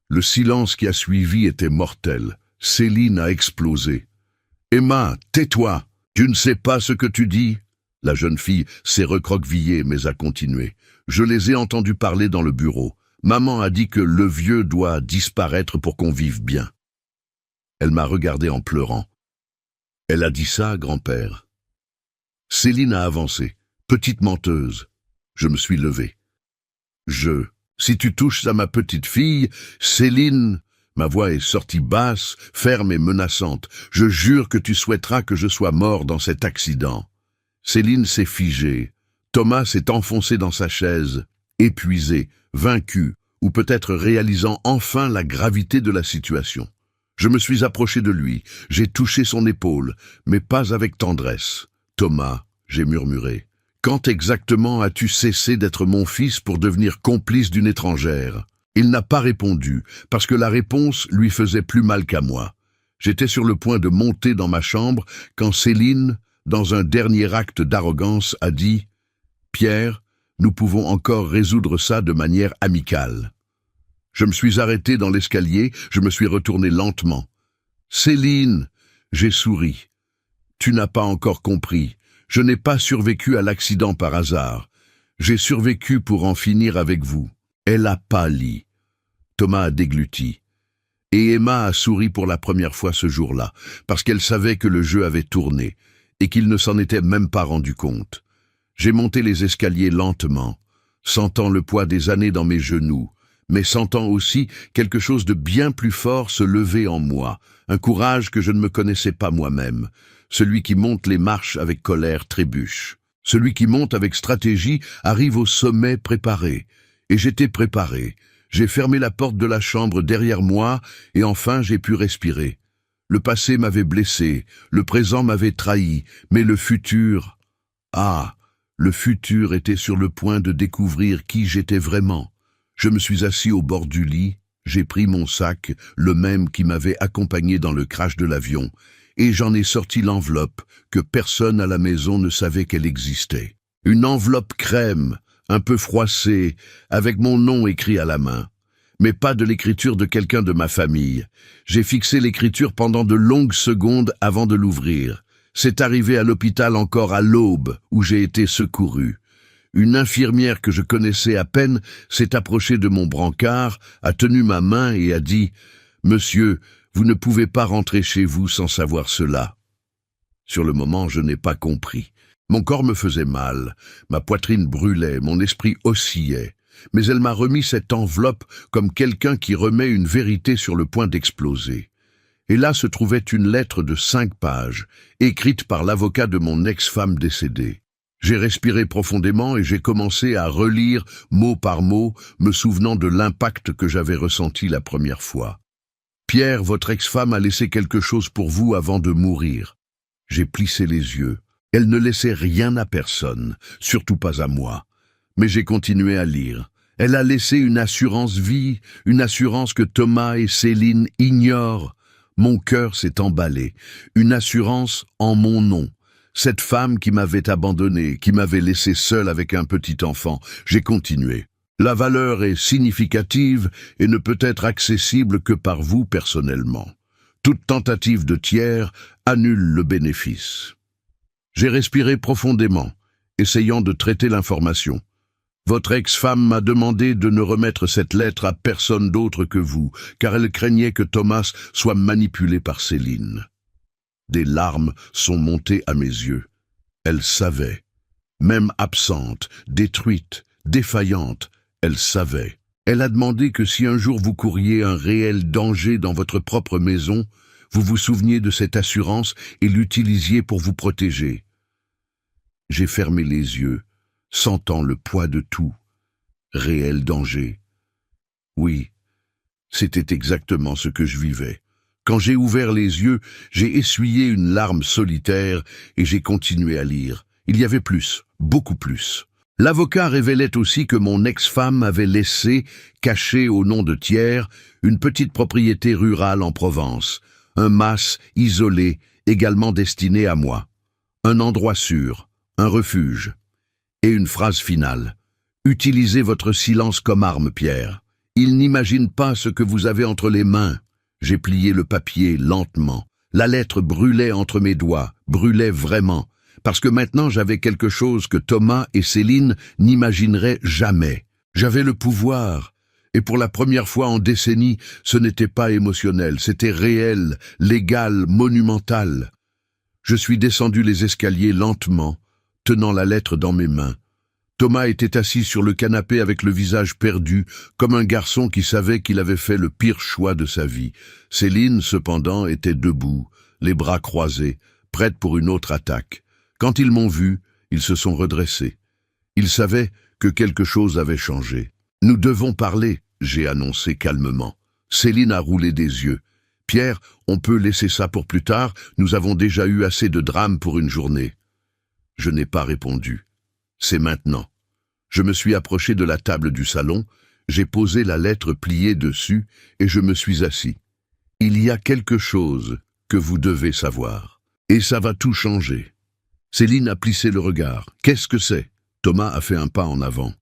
Le silence qui a suivi était mortel. Céline a explosé. Emma, tais-toi. Tu ne sais pas ce que tu dis. La jeune fille s'est recroquevillée mais a continué. Je les ai entendus parler dans le bureau. Maman a dit que le vieux doit disparaître pour qu'on vive bien. Elle m'a regardé en pleurant. Elle a dit ça, grand-père. Céline a avancé. Petite menteuse. Je me suis levé. Si tu touches à ma petite fille, Céline, ma voix est sortie basse, ferme et menaçante. Je jure que tu souhaiteras que je sois mort dans cet accident. Céline s'est figée. Thomas s'est enfoncé dans sa chaise, épuisé, vaincu, ou peut-être réalisant enfin la gravité de la situation. Je me suis approché de lui, j'ai touché son épaule, mais pas avec tendresse. Thomas, j'ai murmuré. Quand exactement as-tu cessé d'être mon fils pour devenir complice d'une étrangère? Il n'a pas répondu, parce que la réponse lui faisait plus mal qu'à moi. J'étais sur le point de monter dans ma chambre quand Céline, dans un dernier acte d'arrogance, a dit « Pierre, nous pouvons encore résoudre ça de manière amicale. » Je me suis arrêté dans l'escalier, je me suis retourné lentement. « Céline !» J'ai souri. « Tu n'as pas encore compris. Je n'ai pas survécu à l'accident par hasard. J'ai survécu pour en finir avec vous. » Elle a pâli. Thomas a dégluti. Et Emma a souri pour la première fois ce jour-là, parce qu'elle savait que le jeu avait tourné, et qu'il ne s'en était même pas rendu compte. J'ai monté les escaliers lentement, sentant le poids des années dans mes genoux, mais sentant aussi quelque chose de bien plus fort se lever en moi, un courage que je ne me connaissais pas moi-même. Celui qui monte les marches avec colère trébuche. Celui qui monte avec stratégie arrive au sommet préparé. Et j'étais préparé. J'ai fermé la porte de la chambre derrière moi et enfin j'ai pu respirer. Le passé m'avait blessé, le présent m'avait trahi, mais le futur... Ah, le futur était sur le point de découvrir qui j'étais vraiment. Je me suis assis au bord du lit, j'ai pris mon sac, le même qui m'avait accompagné dans le crash de l'avion, et j'en ai sorti l'enveloppe que personne à la maison ne savait qu'elle existait. Une enveloppe crème, un peu froissée, avec mon nom écrit à la main. Mais pas de l'écriture de quelqu'un de ma famille. J'ai fixé l'écriture pendant de longues secondes avant de l'ouvrir. C'est arrivé à l'hôpital encore à l'aube, où j'ai été secouru. Une infirmière que je connaissais à peine s'est approchée de mon brancard, a tenu ma main et a dit « Monsieur, vous ne pouvez pas rentrer chez vous sans savoir cela. » Sur le moment, je n'ai pas compris. Mon corps me faisait mal, ma poitrine brûlait, mon esprit oscillait. Mais elle m'a remis cette enveloppe comme quelqu'un qui remet une vérité sur le point d'exploser. Et là se trouvait une lettre de 5 pages, écrite par l'avocat de mon ex-femme décédée. J'ai respiré profondément et j'ai commencé à relire mot par mot, me souvenant de l'impact que j'avais ressenti la première fois. « Pierre, votre ex-femme a laissé quelque chose pour vous avant de mourir. » J'ai plissé les yeux. Elle ne laissait rien à personne, surtout pas à moi. Mais j'ai continué à lire. Elle a laissé une assurance vie, une assurance que Thomas et Céline ignorent. Mon cœur s'est emballé. Une assurance en mon nom. Cette femme qui m'avait abandonné, qui m'avait laissé seul avec un petit enfant. J'ai continué. La valeur est significative et ne peut être accessible que par vous personnellement. Toute tentative de tiers annule le bénéfice. J'ai respiré profondément, essayant de traiter l'information. Votre ex-femme m'a demandé de ne remettre cette lettre à personne d'autre que vous, car elle craignait que Thomas soit manipulé par Céline. Des larmes sont montées à mes yeux. Elle savait. Même absente, détruite, défaillante, elle savait. Elle a demandé que si un jour vous couriez un réel danger dans votre propre maison, vous vous souveniez de cette assurance et l'utilisiez pour vous protéger. J'ai fermé les yeux, sentant le poids de tout. Réel danger. Oui, c'était exactement ce que je vivais. Quand j'ai ouvert les yeux, j'ai essuyé une larme solitaire et j'ai continué à lire. Il y avait plus, beaucoup plus. L'avocat révélait aussi que mon ex-femme avait laissé, cachée au nom de tiers, une petite propriété rurale en Provence, un mas isolé, également destiné à moi. Un endroit sûr, un refuge. Et une phrase finale. Utilisez votre silence comme arme, Pierre. Il n'imagine pas ce que vous avez entre les mains. J'ai plié le papier lentement. La lettre brûlait entre mes doigts, brûlait vraiment, parce que maintenant j'avais quelque chose que Thomas et Céline n'imagineraient jamais. J'avais le pouvoir, et pour la première fois en décennies, ce n'était pas émotionnel, c'était réel, légal, monumental. Je suis descendu les escaliers lentement, tenant la lettre dans mes mains. Thomas était assis sur le canapé avec le visage perdu, comme un garçon qui savait qu'il avait fait le pire choix de sa vie. Céline, cependant, était debout, les bras croisés, prête pour une autre attaque. Quand ils m'ont vu, ils se sont redressés. Ils savaient que quelque chose avait changé. « Nous devons parler », j'ai annoncé calmement. Céline a roulé des yeux. « Pierre, on peut laisser ça pour plus tard, nous avons déjà eu assez de drames pour une journée. » Je n'ai pas répondu. C'est maintenant. Je me suis approché de la table du salon, j'ai posé la lettre pliée dessus et je me suis assis. Il y a quelque chose que vous devez savoir. Et ça va tout changer. Céline a plissé le regard. Qu'est-ce que c'est? Thomas a fait un pas en avant.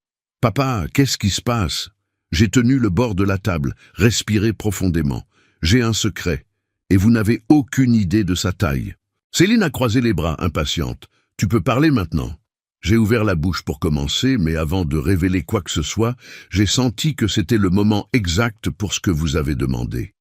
Papa, qu'est-ce qui se passe? J'ai tenu le bord de la table, respiré profondément. J'ai un secret, et vous n'avez aucune idée de sa taille. Céline a croisé les bras, impatiente. Tu peux parler maintenant. J'ai ouvert la bouche pour commencer, mais avant de révéler quoi que ce soit, j'ai senti que c'était le moment exact pour ce que vous avez demandé.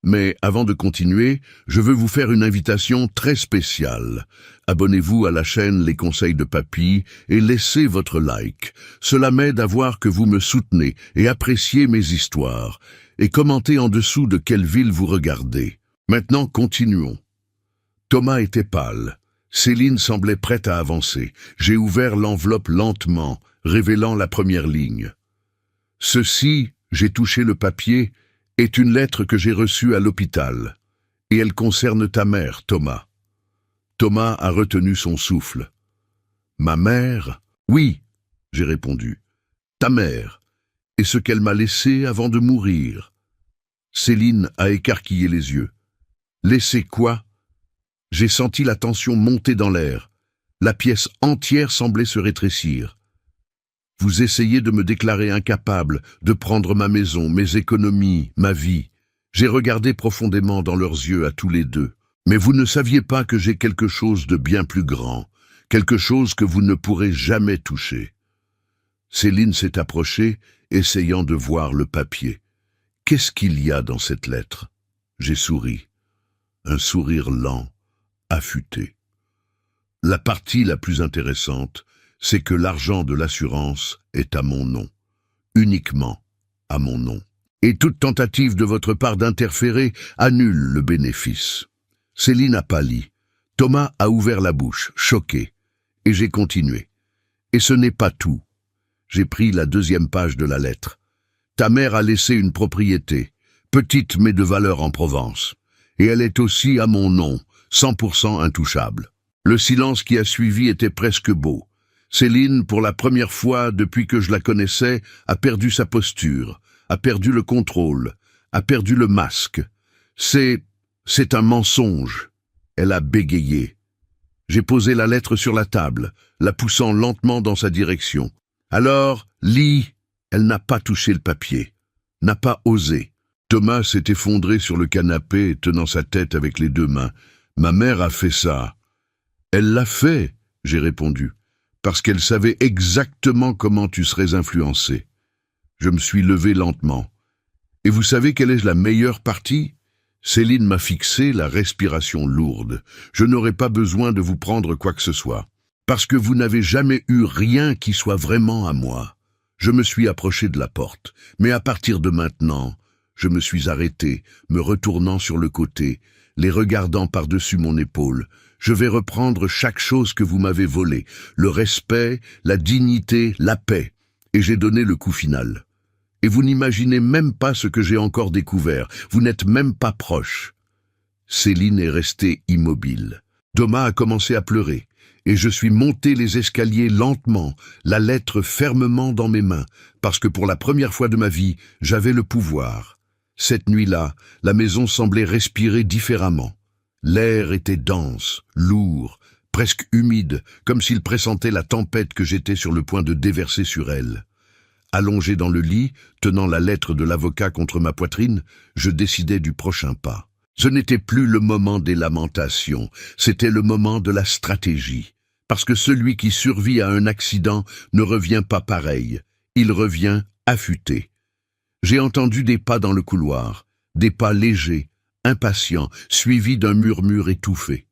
Mais avant de continuer, je veux vous faire une invitation très spéciale. Abonnez-vous à la chaîne Les Conseils de Papy et laissez votre like. Cela m'aide à voir que vous me soutenez et appréciez mes histoires. Et commentez en dessous de quelle ville vous regardez. Maintenant, continuons. Thomas était pâle. Céline semblait prête à avancer. J'ai ouvert l'enveloppe lentement, révélant la première ligne. Ceci, j'ai touché le papier, est une lettre que j'ai reçue à l'hôpital. Et elle concerne ta mère, Thomas. Thomas a retenu son souffle. Ma mère? Oui, j'ai répondu. Ta mère. Et ce qu'elle m'a laissé avant de mourir. Céline a écarquillé les yeux. Laissé quoi? J'ai senti la tension monter dans l'air. La pièce entière semblait se rétrécir. Vous essayez de me déclarer incapable de prendre ma maison, mes économies, ma vie. J'ai regardé profondément dans leurs yeux à tous les deux. Mais vous ne saviez pas que j'ai quelque chose de bien plus grand, quelque chose que vous ne pourrez jamais toucher. Céline s'est approchée, essayant de voir le papier. Qu'est-ce qu'il y a dans cette lettre? J'ai souri. Un sourire lent, affûté. La partie la plus intéressante, c'est que l'argent de l'assurance est à mon nom, uniquement à mon nom. Et toute tentative de votre part d'interférer annule le bénéfice. Céline a pâli. Thomas a ouvert la bouche, choqué. Et j'ai continué. Et ce n'est pas tout. J'ai pris la deuxième page de la lettre. Ta mère a laissé une propriété, petite mais de valeur en Provence. Et elle est aussi à mon nom, 100% intouchable. Le silence qui a suivi était presque beau. Céline, pour la première fois depuis que je la connaissais, a perdu sa posture, a perdu le contrôle, a perdu le masque. C'est un mensonge. Elle a bégayé. J'ai posé la lettre sur la table, la poussant lentement dans sa direction. Alors, lis. Elle n'a pas touché le papier, n'a pas osé. Thomas s'est effondré sur le canapé, tenant sa tête avec les deux mains. Ma mère a fait ça. Elle l'a fait, j'ai répondu, parce qu'elle savait exactement comment tu serais influencé. Je me suis levé lentement. Et vous savez quelle est la meilleure partie? Céline m'a fixé, la respiration lourde. Je n'aurais pas besoin de vous prendre quoi que ce soit, parce que vous n'avez jamais eu rien qui soit vraiment à moi. Je me suis approché de la porte, mais à partir de maintenant, je me suis arrêté, me retournant sur le côté, les regardant par-dessus mon épaule. Je vais reprendre chaque chose que vous m'avez volée, le respect, la dignité, la paix, et j'ai donné le coup final. Et vous n'imaginez même pas ce que j'ai encore découvert. Vous n'êtes même pas proche. » Céline est restée immobile. Thomas a commencé à pleurer, et je suis monté les escaliers lentement, la lettre fermement dans mes mains, parce que pour la première fois de ma vie, j'avais le pouvoir. Cette nuit-là, la maison semblait respirer différemment. L'air était dense, lourd, presque humide, comme s'il pressentait la tempête que j'étais sur le point de déverser sur elle. Allongé dans le lit, tenant la lettre de l'avocat contre ma poitrine, je décidais du prochain pas. Ce n'était plus le moment des lamentations, c'était le moment de la stratégie. Parce que celui qui survit à un accident ne revient pas pareil, il revient affûté. J'ai entendu des pas dans le couloir, des pas légers, impatients, suivis d'un murmure étouffé.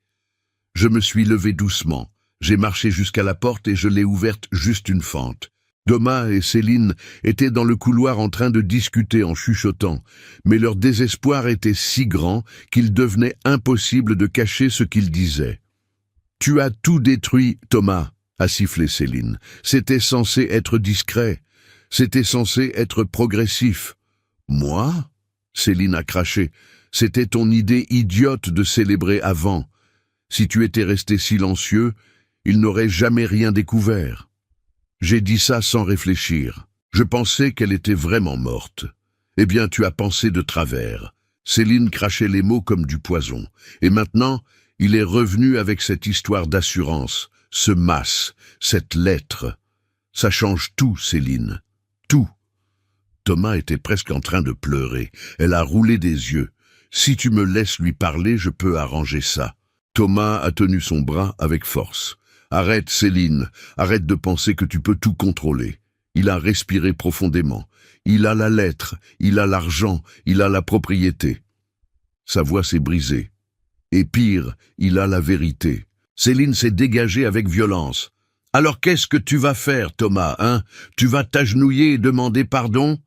Je me suis levé doucement, j'ai marché jusqu'à la porte et je l'ai ouverte juste une fente. Thomas et Céline étaient dans le couloir en train de discuter en chuchotant, mais leur désespoir était si grand qu'il devenait impossible de cacher ce qu'ils disaient. « Tu as tout détruit, Thomas », a sifflé Céline. « C'était censé être discret, c'était censé être progressif. »« Moi ?» Céline a craché. « C'était ton idée idiote de célébrer avant. Si tu étais resté silencieux, il n'aurait jamais rien découvert. » J'ai dit ça sans réfléchir. Je pensais qu'elle était vraiment morte. Eh bien, tu as pensé de travers. Céline crachait les mots comme du poison. Et maintenant, il est revenu avec cette histoire d'assurance, ce mas, cette lettre. Ça change tout, Céline. Tout. Thomas était presque en train de pleurer. Elle a roulé des yeux. Si tu me laisses lui parler, je peux arranger ça. Thomas a tenu son bras avec force. Arrête, Céline, arrête de penser que tu peux tout contrôler. Il a respiré profondément. Il a la lettre, il a l'argent, il a la propriété. Sa voix s'est brisée. Et pire, il a la vérité. Céline s'est dégagée avec violence. Alors qu'est-ce que tu vas faire, Thomas, hein? Tu vas t'agenouiller et demander pardon?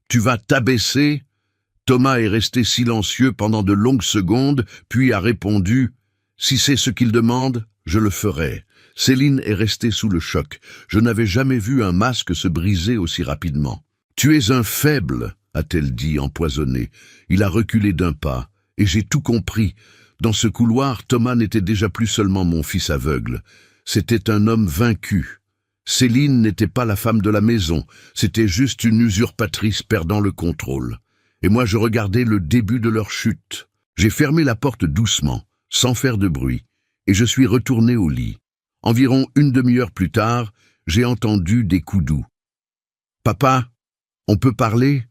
Tu vas t'abaisser? Thomas est resté silencieux pendant de longues secondes, puis a répondu « Si c'est ce qu'il demande, je le ferai. » Céline est restée sous le choc. Je n'avais jamais vu un masque se briser aussi rapidement. « Tu es un faible », a-t-elle dit, empoisonnée. Il a reculé d'un pas, et j'ai tout compris. Dans ce couloir, Thomas n'était déjà plus seulement mon fils aveugle. C'était un homme vaincu. Céline n'était pas la femme de la maison, c'était juste une usurpatrice perdant le contrôle. Et moi je regardais le début de leur chute. J'ai fermé la porte doucement, sans faire de bruit, et je suis retourné au lit. Environ une demi-heure plus tard, j'ai entendu des coups doux. « Papa, on peut parler ?»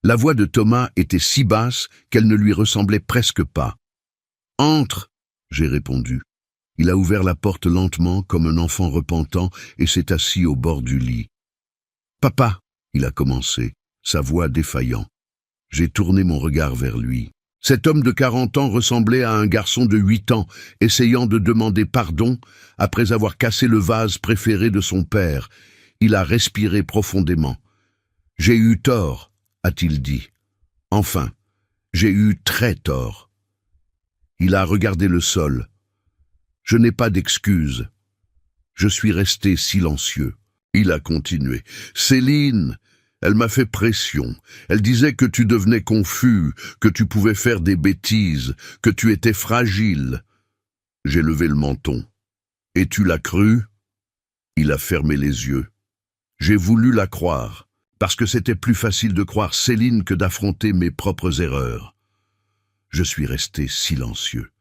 La voix de Thomas était si basse qu'elle ne lui ressemblait presque pas. « Entre !» j'ai répondu. Il a ouvert la porte lentement comme un enfant repentant et s'est assis au bord du lit. « Papa !» il a commencé, sa voix défaillant. J'ai tourné mon regard vers lui. Cet homme de 40 ans ressemblait à un garçon de 8 ans, essayant de demander pardon après avoir cassé le vase préféré de son père. Il a respiré profondément. « J'ai eu tort », a-t-il dit. « Enfin, j'ai eu très tort. » Il a regardé le sol. « Je n'ai pas d'excuses. » Je suis resté silencieux. Il a continué. « Céline !» Elle m'a fait pression. Elle disait que tu devenais confus, que tu pouvais faire des bêtises, que tu étais fragile. J'ai levé le menton. Et tu l'as cru? Il a fermé les yeux. J'ai voulu la croire, parce que c'était plus facile de croire Céline que d'affronter mes propres erreurs. Je suis resté silencieux.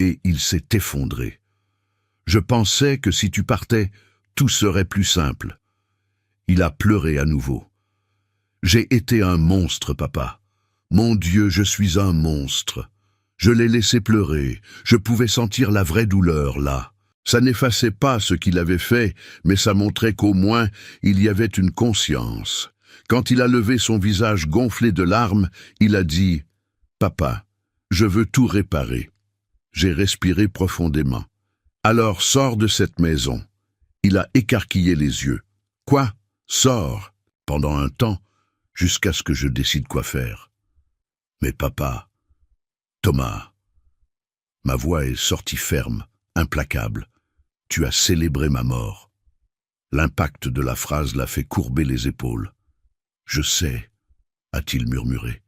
Et il s'est effondré. Je pensais que si tu partais, tout serait plus simple. Il a pleuré à nouveau. J'ai été un monstre, papa. Mon Dieu, je suis un monstre. Je l'ai laissé pleurer. Je pouvais sentir la vraie douleur, là. Ça n'effaçait pas ce qu'il avait fait, mais ça montrait qu'au moins, il y avait une conscience. Quand il a levé son visage gonflé de larmes, il a dit « Papa, je veux tout réparer. » J'ai respiré profondément. « Alors, sors de cette maison. » Il a écarquillé les yeux. « Quoi? Sors !» Pendant un temps, jusqu'à ce que je décide quoi faire. Mais papa, Thomas, ma voix est sortie ferme, implacable. Tu as célébré ma mort. L'impact de la phrase l'a fait courber les épaules. Je sais, a-t-il murmuré,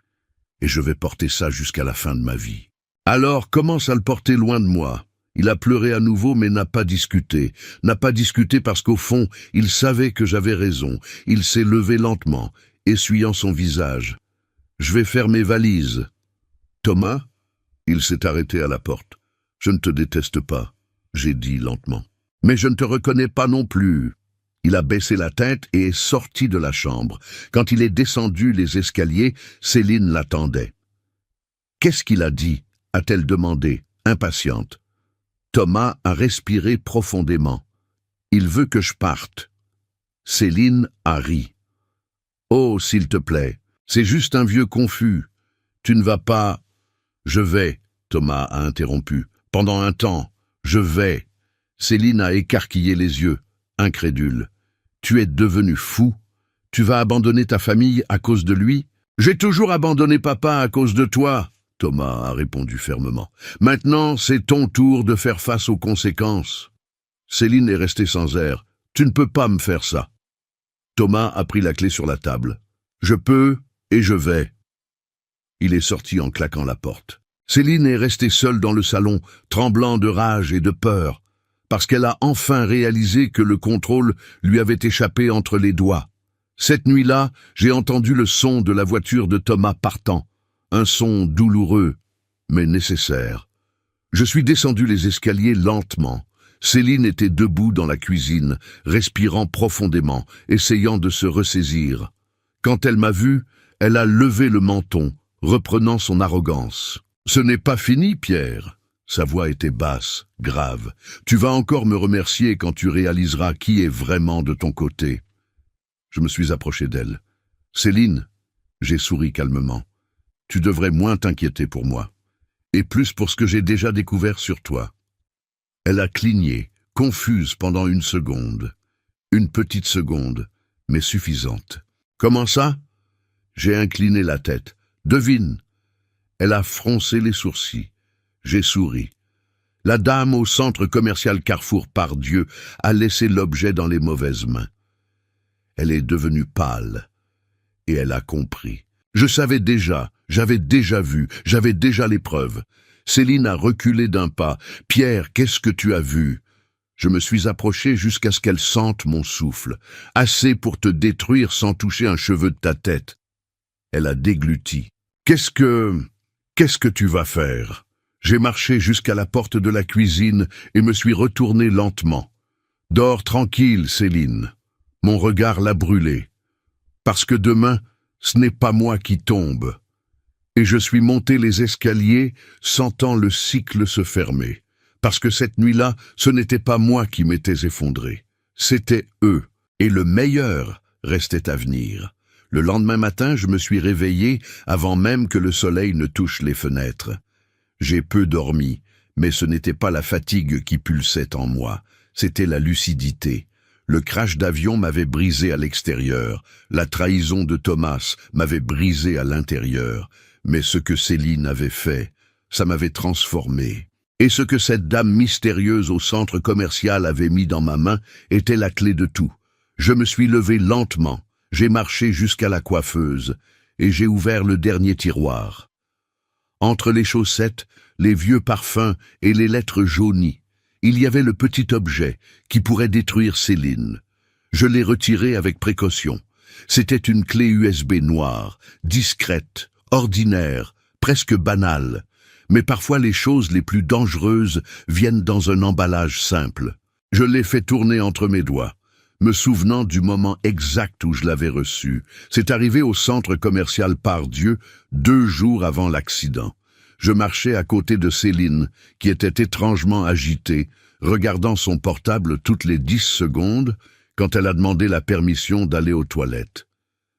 et je vais porter ça jusqu'à la fin de ma vie. Alors commence à le porter loin de moi. Il a pleuré à nouveau mais n'a pas discuté. N'a pas discuté parce qu'au fond, il savait que j'avais raison. Il s'est levé lentement, essuyant son visage. Je vais faire mes valises. Thomas? Il s'est arrêté à la porte. Je ne te déteste pas, j'ai dit lentement. Mais je ne te reconnais pas non plus. Il a baissé la tête et est sorti de la chambre. Quand il est descendu les escaliers, Céline l'attendait. Qu'est-ce qu'il a dit? A-t-elle demandé, impatiente. Thomas a respiré profondément. Il veut que je parte. Céline a ri. Oh, s'il te plaît, c'est juste un vieux confus. Tu ne vas pas... Je vais, Thomas a interrompu. Pendant un temps, je vais. Céline a écarquillé les yeux, incrédule. Tu es devenu fou? Tu vas abandonner ta famille à cause de lui? J'ai toujours abandonné papa à cause de toi, Thomas a répondu fermement. Maintenant, c'est ton tour de faire face aux conséquences. Céline est restée sans air. Tu ne peux pas me faire ça. Thomas a pris la clé sur la table. Je peux et je vais. Il est sorti en claquant la porte. Céline est restée seule dans le salon, tremblant de rage et de peur, parce qu'elle a enfin réalisé que le contrôle lui avait échappé entre les doigts. Cette nuit-là, j'ai entendu le son de la voiture de Thomas partant, un son douloureux, mais nécessaire. Je suis descendu les escaliers lentement. Céline était debout dans la cuisine, respirant profondément, essayant de se ressaisir. Quand elle m'a vu, elle a levé le menton, reprenant son arrogance. « Ce n'est pas fini, Pierre !» Sa voix était basse, grave. « Tu vas encore me remercier quand tu réaliseras qui est vraiment de ton côté. » Je me suis approché d'elle. « Céline !» J'ai souri calmement. « Tu devrais moins t'inquiéter pour moi, et plus pour ce que j'ai déjà découvert sur toi. » Elle a cligné, confuse pendant une seconde. Une petite seconde, mais suffisante. « Comment ça ?» J'ai incliné la tête. « Devine !» Elle a froncé les sourcils. J'ai souri. La dame au centre commercial Carrefour Pardieu a laissé l'objet dans les mauvaises mains. Elle est devenue pâle. Et elle a compris. Je savais déjà, j'avais déjà vu, j'avais déjà les preuves. Céline a reculé d'un pas. « Pierre, qu'est-ce que tu as vu ?» Je me suis approché jusqu'à ce qu'elle sente mon souffle. « Assez pour te détruire sans toucher un cheveu de ta tête. » Elle a dégluti. « Qu'est-ce que tu vas faire ?» J'ai marché jusqu'à la porte de la cuisine et me suis retourné lentement. « Dors tranquille, Céline. » Mon regard l'a brûlé. Parce que demain, ce n'est pas moi qui tombe. Et je suis monté les escaliers, sentant le cycle se fermer. Parce que cette nuit-là, ce n'était pas moi qui m'étais effondré. C'était eux. Et le meilleur restait à venir. Le lendemain matin, je me suis réveillé avant même que le soleil ne touche les fenêtres. J'ai peu dormi, mais ce n'était pas la fatigue qui pulsait en moi, c'était la lucidité. Le crash d'avion m'avait brisé à l'extérieur, la trahison de Thomas m'avait brisé à l'intérieur, mais ce que Céline avait fait, ça m'avait transformé. Et ce que cette dame mystérieuse au centre commercial avait mis dans ma main était la clé de tout. Je me suis levé lentement. J'ai marché jusqu'à la coiffeuse et j'ai ouvert le dernier tiroir. Entre les chaussettes, les vieux parfums et les lettres jaunies, il y avait le petit objet qui pourrait détruire Céline. Je l'ai retiré avec précaution. C'était une clé USB noire, discrète, ordinaire, presque banale. Mais parfois les choses les plus dangereuses viennent dans un emballage simple. Je l'ai fait tourner entre mes doigts, me souvenant du moment exact où je l'avais reçu. C'est arrivé au centre commercial Pardieu 2 jours avant l'accident. Je marchais à côté de Céline, qui était étrangement agitée, regardant son portable toutes les 10 secondes, quand elle a demandé la permission d'aller aux toilettes.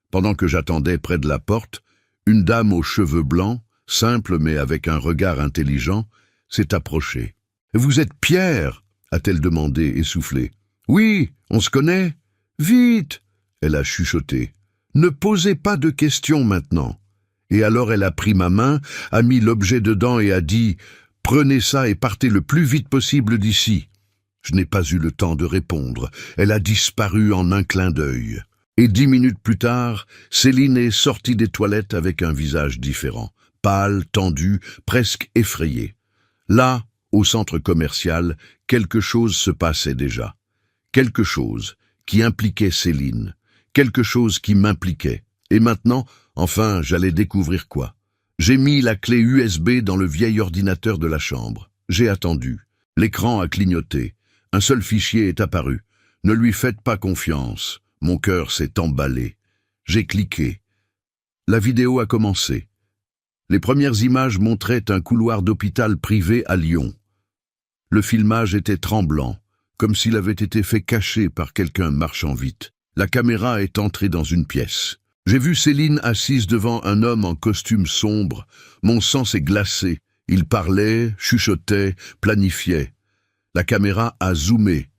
Pendant que j'attendais près de la porte, une dame aux cheveux blancs, simple mais avec un regard intelligent, s'est approchée. « Vous êtes Pierre ?» a-t-elle demandé, essoufflée. « Oui, on se connaît. Vite !» Elle a chuchoté. « Ne posez pas de questions maintenant. » Et alors elle a pris ma main, a mis l'objet dedans et a dit « Prenez ça et partez le plus vite possible d'ici. » Je n'ai pas eu le temps de répondre. Elle a disparu en un clin d'œil. Et 10 minutes plus tard, Céline est sortie des toilettes avec un visage différent, pâle, tendu, presque effrayé. Là, au centre commercial, quelque chose se passait déjà. Quelque chose qui impliquait Céline, quelque chose qui m'impliquait. Et maintenant, enfin, j'allais découvrir quoi. J'ai mis la clé USB dans le vieil ordinateur de la chambre. J'ai attendu. L'écran a clignoté. Un seul fichier est apparu. Ne lui faites pas confiance. Mon cœur s'est emballé. J'ai cliqué. La vidéo a commencé. Les premières images montraient un couloir d'hôpital privé à Lyon. Le filmage était tremblant, comme s'il avait été fait cacher par quelqu'un marchant vite. La caméra est entrée dans une pièce. J'ai vu Céline assise devant un homme en costume sombre. Mon sang s'est glacé. Il parlait, chuchotait, planifiait. La caméra a zoomé.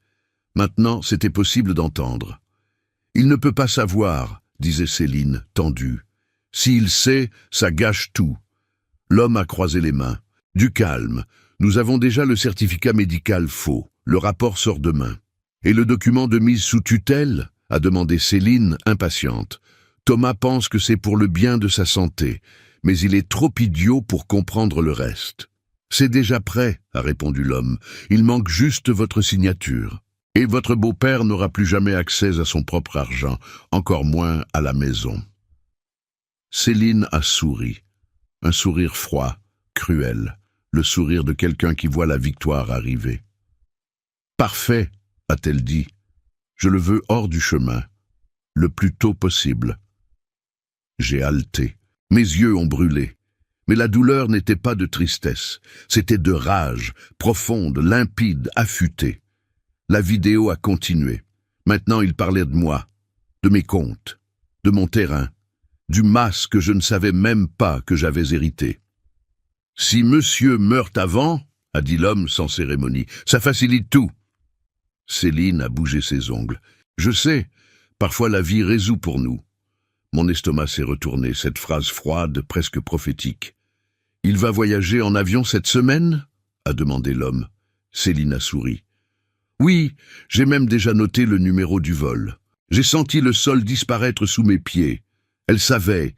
Maintenant, c'était possible d'entendre. « Il ne peut pas savoir », disait Céline, tendue. « S'il sait, ça gâche tout. » L'homme a croisé les mains. « Du calme. Nous avons déjà le certificat médical faux. Le rapport sort demain. »« Et le document de mise sous tutelle ?» a demandé Céline, impatiente. « Thomas pense que c'est pour le bien de sa santé, mais il est trop idiot pour comprendre le reste. »« C'est déjà prêt, » a répondu l'homme. « Il manque juste votre signature. Et votre beau-père n'aura plus jamais accès à son propre argent, encore moins à la maison. » Céline a souri. Un sourire froid, cruel, le sourire de quelqu'un qui voit la victoire arriver. « Parfait, » a-t-elle dit. « Je le veux hors du chemin, le plus tôt possible. » J'ai haleté. Mes yeux ont brûlé. Mais la douleur n'était pas de tristesse, c'était de rage, profonde, limpide, affûtée. La vidéo a continué. Maintenant, il parlait de moi, de mes comptes, de mon terrain, du mas que je ne savais même pas que j'avais hérité. « Si monsieur meurt avant, » a dit l'homme sans cérémonie, « ça facilite tout. » Céline a bougé ses ongles. « Je sais, parfois la vie résout pour nous. » Mon estomac s'est retourné, cette phrase froide, presque prophétique. « Il va voyager en avion cette semaine ?» a demandé l'homme. Céline a souri. « Oui, j'ai même déjà noté le numéro du vol. J'ai senti le sol disparaître sous mes pieds. Elle savait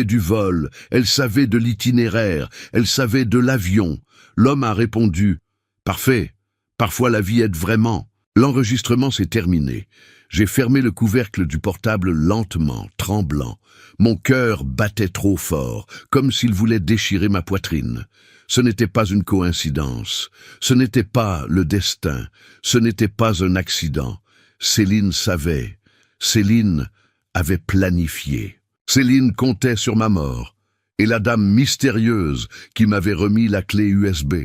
du vol, elle savait de l'itinéraire, elle savait de l'avion. » L'homme a répondu « Parfait, parfois la vie aide vraiment. » L'enregistrement s'est terminé. J'ai fermé le couvercle du portable lentement, tremblant. Mon cœur battait trop fort, comme s'il voulait déchirer ma poitrine. Ce n'était pas une coïncidence, ce n'était pas le destin, ce n'était pas un accident. Céline savait, Céline avait planifié. Céline comptait sur ma mort, et la dame mystérieuse qui m'avait remis la clé USB.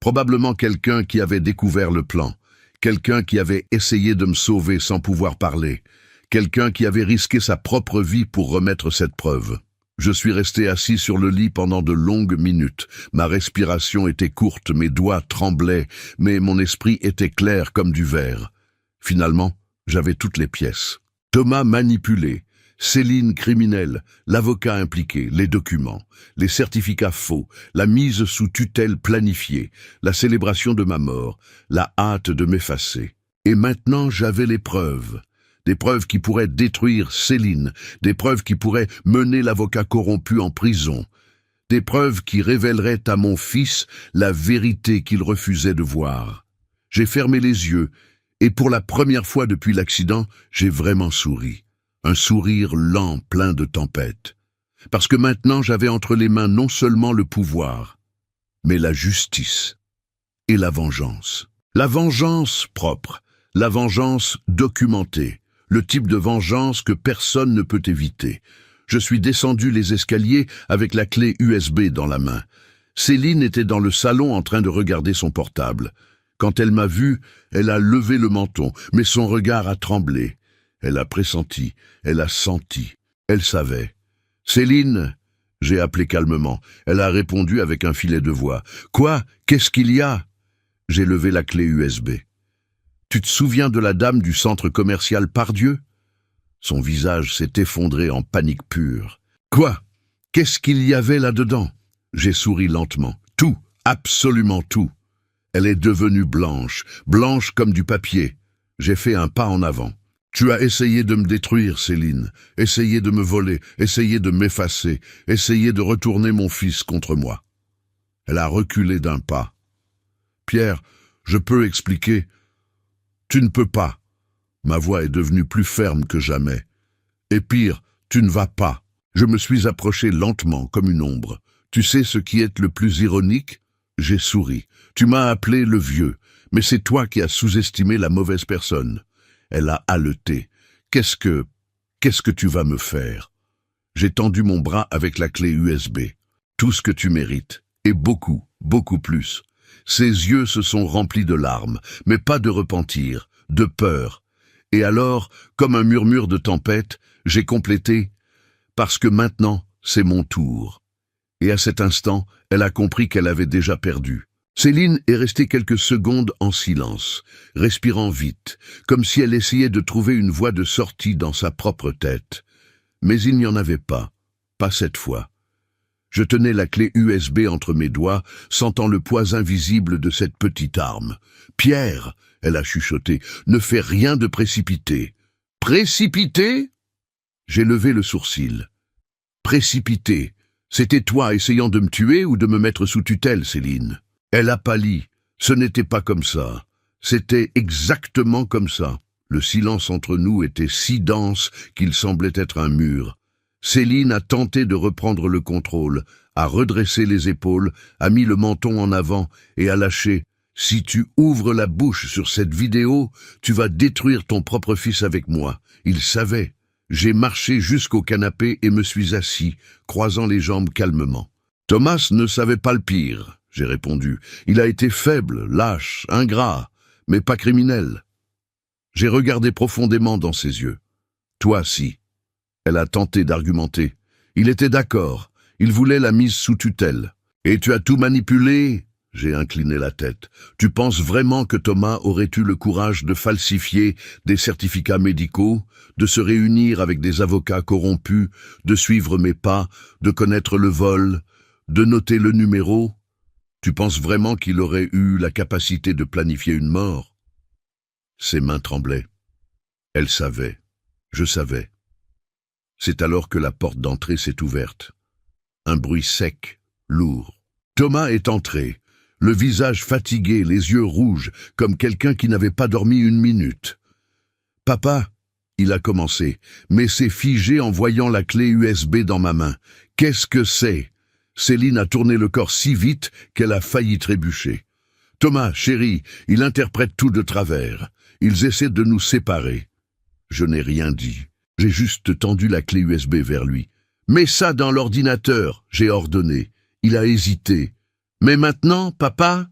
Probablement quelqu'un qui avait découvert le plan, quelqu'un qui avait essayé de me sauver sans pouvoir parler, quelqu'un qui avait risqué sa propre vie pour remettre cette preuve. Je suis resté assis sur le lit pendant de longues minutes. Ma respiration était courte, mes doigts tremblaient, mais mon esprit était clair comme du verre. Finalement, j'avais toutes les pièces. Thomas manipulé, Céline criminelle, l'avocat impliqué, les documents, les certificats faux, la mise sous tutelle planifiée, la célébration de ma mort, la hâte de m'effacer. Et maintenant, j'avais les preuves. Des preuves qui pourraient détruire Céline, des preuves qui pourraient mener l'avocat corrompu en prison, des preuves qui révéleraient à mon fils la vérité qu'il refusait de voir. J'ai fermé les yeux, et pour la première fois depuis l'accident, j'ai vraiment souri. Un sourire lent, plein de tempête. Parce que maintenant, j'avais entre les mains non seulement le pouvoir, mais la justice et la vengeance. La vengeance propre, la vengeance documentée. Le type de vengeance que personne ne peut éviter. Je suis descendu les escaliers avec la clé USB dans la main. Céline était dans le salon en train de regarder son portable. Quand elle m'a vu, elle a levé le menton, mais son regard a tremblé. Elle a pressenti, elle a senti, elle savait. « Céline ?» j'ai appelé calmement. Elle a répondu avec un filet de voix. « Quoi? Qu'est-ce qu'il y a ?» J'ai levé la clé USB. « Tu te souviens de la dame du centre commercial Pardieu ?» Son visage s'est effondré en panique pure. « Quoi? Qu'est-ce qu'il y avait là-dedans ?» J'ai souri lentement. « Tout, absolument tout. » Elle est devenue blanche, blanche comme du papier. J'ai fait un pas en avant. Tu as essayé de me détruire, Céline, essayé de me voler, essayé de m'effacer, essayé de retourner mon fils contre moi. Elle a reculé d'un pas. Pierre, je peux expliquer. Tu ne peux pas. Ma voix est devenue plus ferme que jamais. Et pire, tu ne vas pas. Je me suis approché lentement, comme une ombre. Tu sais ce qui est le plus ironique? J'ai souri. Tu m'as appelé le vieux, mais c'est toi qui as sous-estimé la mauvaise personne. Elle a haleté. Qu'est-ce que tu vas me faire? J'ai tendu mon bras avec la clé USB. Tout ce que tu mérites. Et beaucoup, beaucoup plus. Ses yeux se sont remplis de larmes, mais pas de repentir, de peur. Et alors, comme un murmure de tempête, j'ai complété « Parce que maintenant, c'est mon tour ». Et à cet instant, elle a compris qu'elle avait déjà perdu. Céline est restée quelques secondes en silence, respirant vite, comme si elle essayait de trouver une voie de sortie dans sa propre tête. Mais il n'y en avait pas cette fois. Je tenais la clé USB entre mes doigts, sentant le poids invisible de cette petite arme. « Pierre !» elle a chuchoté, « ne fais rien de précipité. »« Précipité ?» J'ai levé le sourcil. « Précipité. C'était toi essayant de me tuer ou de me mettre sous tutelle, Céline. » Elle a pâli. Ce n'était pas comme ça. C'était exactement comme ça. Le silence entre nous était si dense qu'il semblait être un mur. Céline a tenté de reprendre le contrôle, a redressé les épaules, a mis le menton en avant et a lâché « Si tu ouvres la bouche sur cette vidéo, tu vas détruire ton propre fils avec moi. » Il savait. J'ai marché jusqu'au canapé et me suis assis, croisant les jambes calmement. Thomas ne savait pas le pire. J'ai répondu. Il a été faible, lâche, ingrat, mais pas criminel. J'ai regardé profondément dans ses yeux. Toi, si. Elle a tenté d'argumenter. Il était d'accord. Il voulait la mise sous tutelle. Et tu as tout manipulé? J'ai incliné la tête. Tu penses vraiment que Thomas aurait eu le courage de falsifier des certificats médicaux, de se réunir avec des avocats corrompus, de suivre mes pas, de connaître le vol, de noter le numéro? Tu penses vraiment qu'il aurait eu la capacité de planifier une mort? Ses mains tremblaient. Elle savait. Je savais. C'est alors que la porte d'entrée s'est ouverte. Un bruit sec, lourd. Thomas est entré, le visage fatigué, les yeux rouges, comme quelqu'un qui n'avait pas dormi une minute. « Papa !» il a commencé, mais s'est figé en voyant la clé USB dans ma main. « Qu'est-ce que c'est ?» Céline a tourné le corps si vite qu'elle a failli trébucher. « Thomas, chéri, il interprète tout de travers. Ils essaient de nous séparer. » Je n'ai rien dit. J'ai juste tendu la clé USB vers lui. « Mets ça dans l'ordinateur !» j'ai ordonné. Il a hésité. « Mais maintenant, papa ?»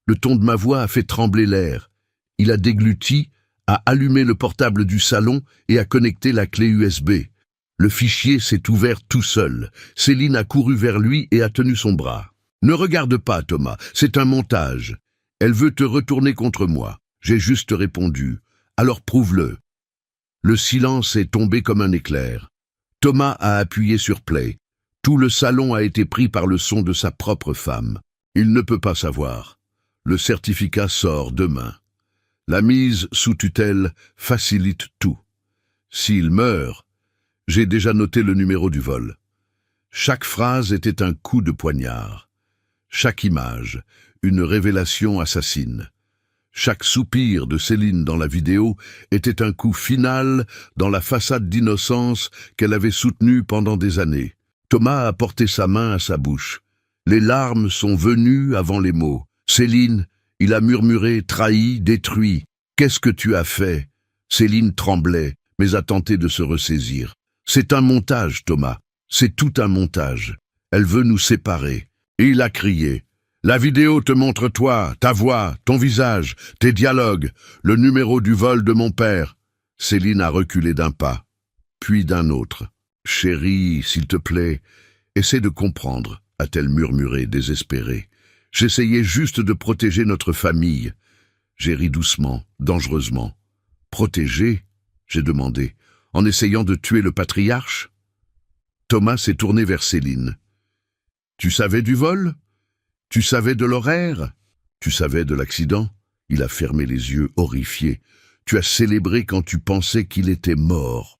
Le ton de ma voix a fait trembler l'air. Il a dégluti, a allumé le portable du salon et a connecté la clé USB. Le fichier s'est ouvert tout seul. Céline a couru vers lui et a tenu son bras. « Ne regarde pas, Thomas, c'est un montage. Elle veut te retourner contre moi. » J'ai juste répondu. « Alors prouve-le. » Le silence est tombé comme un éclair. Thomas a appuyé sur play. Tout le salon a été pris par le son de sa propre femme. Il ne peut pas savoir. Le certificat sort demain. La mise sous tutelle facilite tout. S'il meurt, j'ai déjà noté le numéro du vol. Chaque phrase était un coup de poignard. Chaque image, une révélation assassine. Chaque soupir de Céline dans la vidéo était un coup final dans la façade d'innocence qu'elle avait soutenue pendant des années. Thomas a porté sa main à sa bouche. Les larmes sont venues avant les mots. « Céline !» il a murmuré, trahi, détruit. « Qu'est-ce que tu as fait ?» Céline tremblait, mais a tenté de se ressaisir. « C'est un montage, Thomas. C'est tout un montage. Elle veut nous séparer. » Et il a crié. « La vidéo te montre toi, ta voix, ton visage, tes dialogues, le numéro du vol de mon père. » Céline a reculé d'un pas, puis d'un autre. « Chérie, s'il te plaît, essaie de comprendre, » a-t-elle murmuré, désespérée. « J'essayais juste de protéger notre famille. » J'ai ri doucement, dangereusement. « Protéger ?» j'ai demandé, en essayant de tuer le patriarche. Thomas s'est tourné vers Céline. « Tu savais du vol ? Tu savais de l'horaire ? Tu savais de l'accident ?» Il a fermé les yeux, horrifié. « Tu as célébré quand tu pensais qu'il était mort.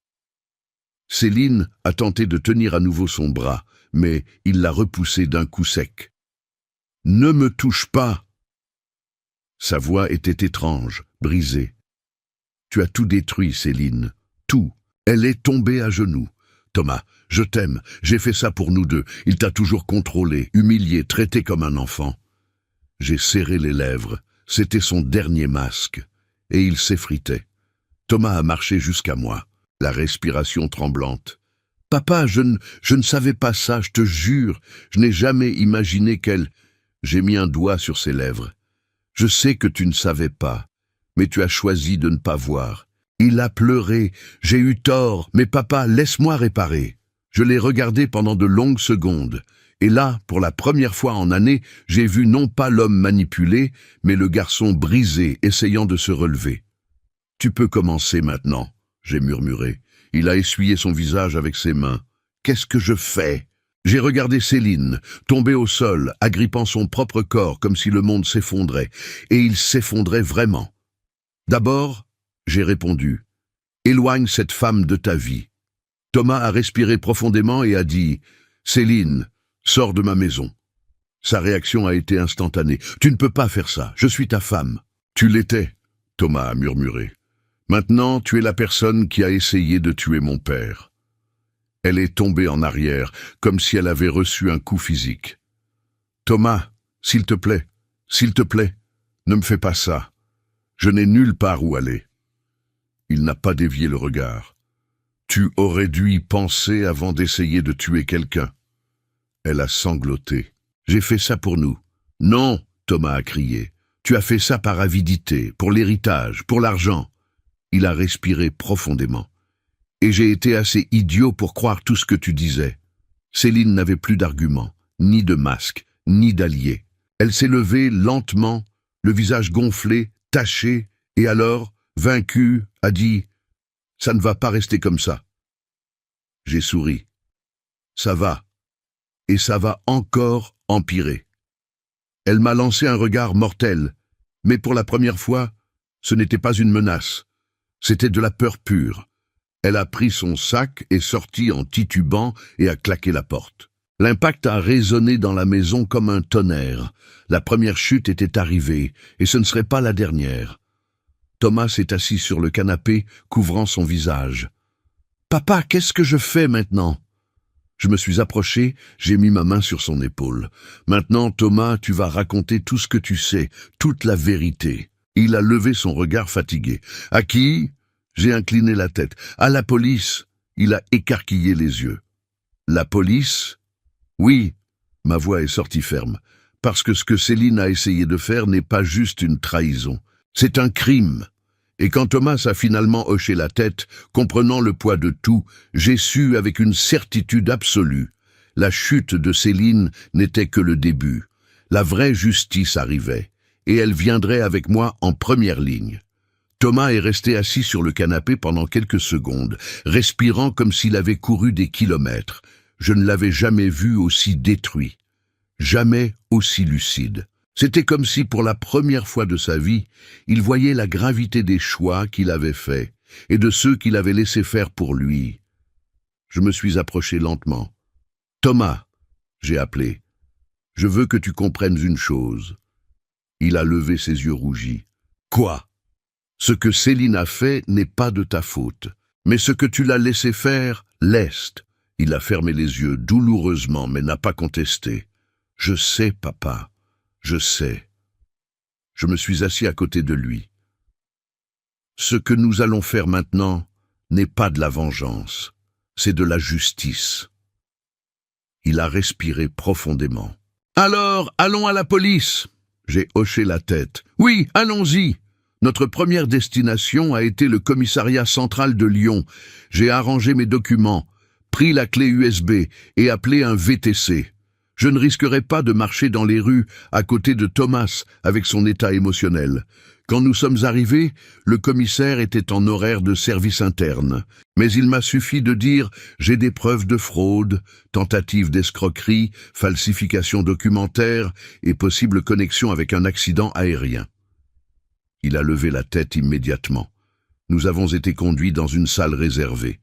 Céline a tenté de tenir à nouveau son bras, mais il l'a repoussé d'un coup sec. « Ne me touche pas !» Sa voix était étrange, brisée. « Tu as tout détruit, Céline, tout. » Elle est tombée à genoux. « Thomas, je t'aime, j'ai fait ça pour nous deux. Il t'a toujours contrôlé, humilié, traité comme un enfant. » J'ai serré les lèvres. C'était son dernier masque. Et il s'effritait. Thomas a marché jusqu'à moi, la respiration tremblante. « Papa, je ne savais pas ça, je te jure. Je n'ai jamais imaginé qu'elle... » J'ai mis un doigt sur ses lèvres. « Je sais que tu ne savais pas, mais tu as choisi de ne pas voir. » Il a pleuré. J'ai eu tort, mais papa, laisse-moi réparer. Je l'ai regardé pendant de longues secondes. Et là, pour la première fois en années, j'ai vu non pas l'homme manipulé, mais le garçon brisé, essayant de se relever. « Tu peux commencer maintenant, » j'ai murmuré. Il a essuyé son visage avec ses mains. « Qu'est-ce que je fais ?» J'ai regardé Céline, tombée au sol, agrippant son propre corps comme si le monde s'effondrait. Et il s'effondrait vraiment. D'abord, j'ai répondu, « Éloigne cette femme de ta vie. » Thomas a respiré profondément et a dit, « Céline, sors de ma maison. » Sa réaction a été instantanée. « Tu ne peux pas faire ça, je suis ta femme. »« Tu l'étais, » Thomas a murmuré. « Maintenant, tu es la personne qui a essayé de tuer mon père. » Elle est tombée en arrière, comme si elle avait reçu un coup physique. « Thomas, s'il te plaît, ne me fais pas ça. Je n'ai nulle part où aller. » Il n'a pas dévié le regard. « Tu aurais dû y penser avant d'essayer de tuer quelqu'un. » Elle a sangloté. « J'ai fait ça pour nous. »« Non, » Thomas a crié. « Tu as fait ça par avidité, pour l'héritage, pour l'argent. » Il a respiré profondément. « Et j'ai été assez idiot pour croire tout ce que tu disais. » Céline n'avait plus d'arguments, ni de masque, ni d'allié. Elle s'est levée lentement, le visage gonflé, taché, et alors, vaincue, a dit « Ça ne va pas rester comme ça. » J'ai souri. « Ça va. Et ça va encore empirer. » Elle m'a lancé un regard mortel, mais pour la première fois, ce n'était pas une menace. C'était de la peur pure. Elle a pris son sac et sorti en titubant et a claqué la porte. L'impact a résonné dans la maison comme un tonnerre. La première chute était arrivée, et ce ne serait pas la dernière. Thomas s'est assis sur le canapé, couvrant son visage. « Papa, qu'est-ce que je fais maintenant ?» Je me suis approché, j'ai mis ma main sur son épaule. « Maintenant, Thomas, tu vas raconter tout ce que tu sais, toute la vérité. » Il a levé son regard fatigué. « À qui ?» J'ai incliné la tête. « À la police !» Il a écarquillé les yeux. « La police ?» Oui, ma voix est sortie ferme. Parce que ce que Céline a essayé de faire n'est pas juste une trahison. C'est un crime. Et quand Thomas a finalement hoché la tête, comprenant le poids de tout, j'ai su avec une certitude absolue. La chute de Céline n'était que le début. La vraie justice arrivait, et elle viendrait avec moi en première ligne. Thomas est resté assis sur le canapé pendant quelques secondes, respirant comme s'il avait couru des kilomètres. Je ne l'avais jamais vu aussi détruit, jamais aussi lucide. C'était comme si, pour la première fois de sa vie, il voyait la gravité des choix qu'il avait faits et de ceux qu'il avait laissés faire pour lui. Je me suis approché lentement. « Thomas !» j'ai appelé. « Je veux que tu comprennes une chose. » Il a levé ses yeux rougis. « Quoi ? Ce que Céline a fait n'est pas de ta faute, mais ce que tu l'as laissé faire, l'est. » Il a fermé les yeux douloureusement, mais n'a pas contesté. « Je sais, papa. Je sais. » Je me suis assis à côté de lui. « Ce que nous allons faire maintenant n'est pas de la vengeance, c'est de la justice. » Il a respiré profondément. « Alors, allons à la police !» J'ai hoché la tête. « Oui, allons-y !» Notre première destination a été le commissariat central de Lyon. J'ai arrangé mes documents, pris la clé USB et appelé un VTC. Je ne risquerais pas de marcher dans les rues à côté de Thomas avec son état émotionnel. Quand nous sommes arrivés, le commissaire était en horaire de service interne. Mais il m'a suffi de dire « j'ai des preuves de fraude, tentative d'escroquerie, falsification documentaire et possible connexion avec un accident aérien ». Il a levé la tête immédiatement. Nous avons été conduits dans une salle réservée.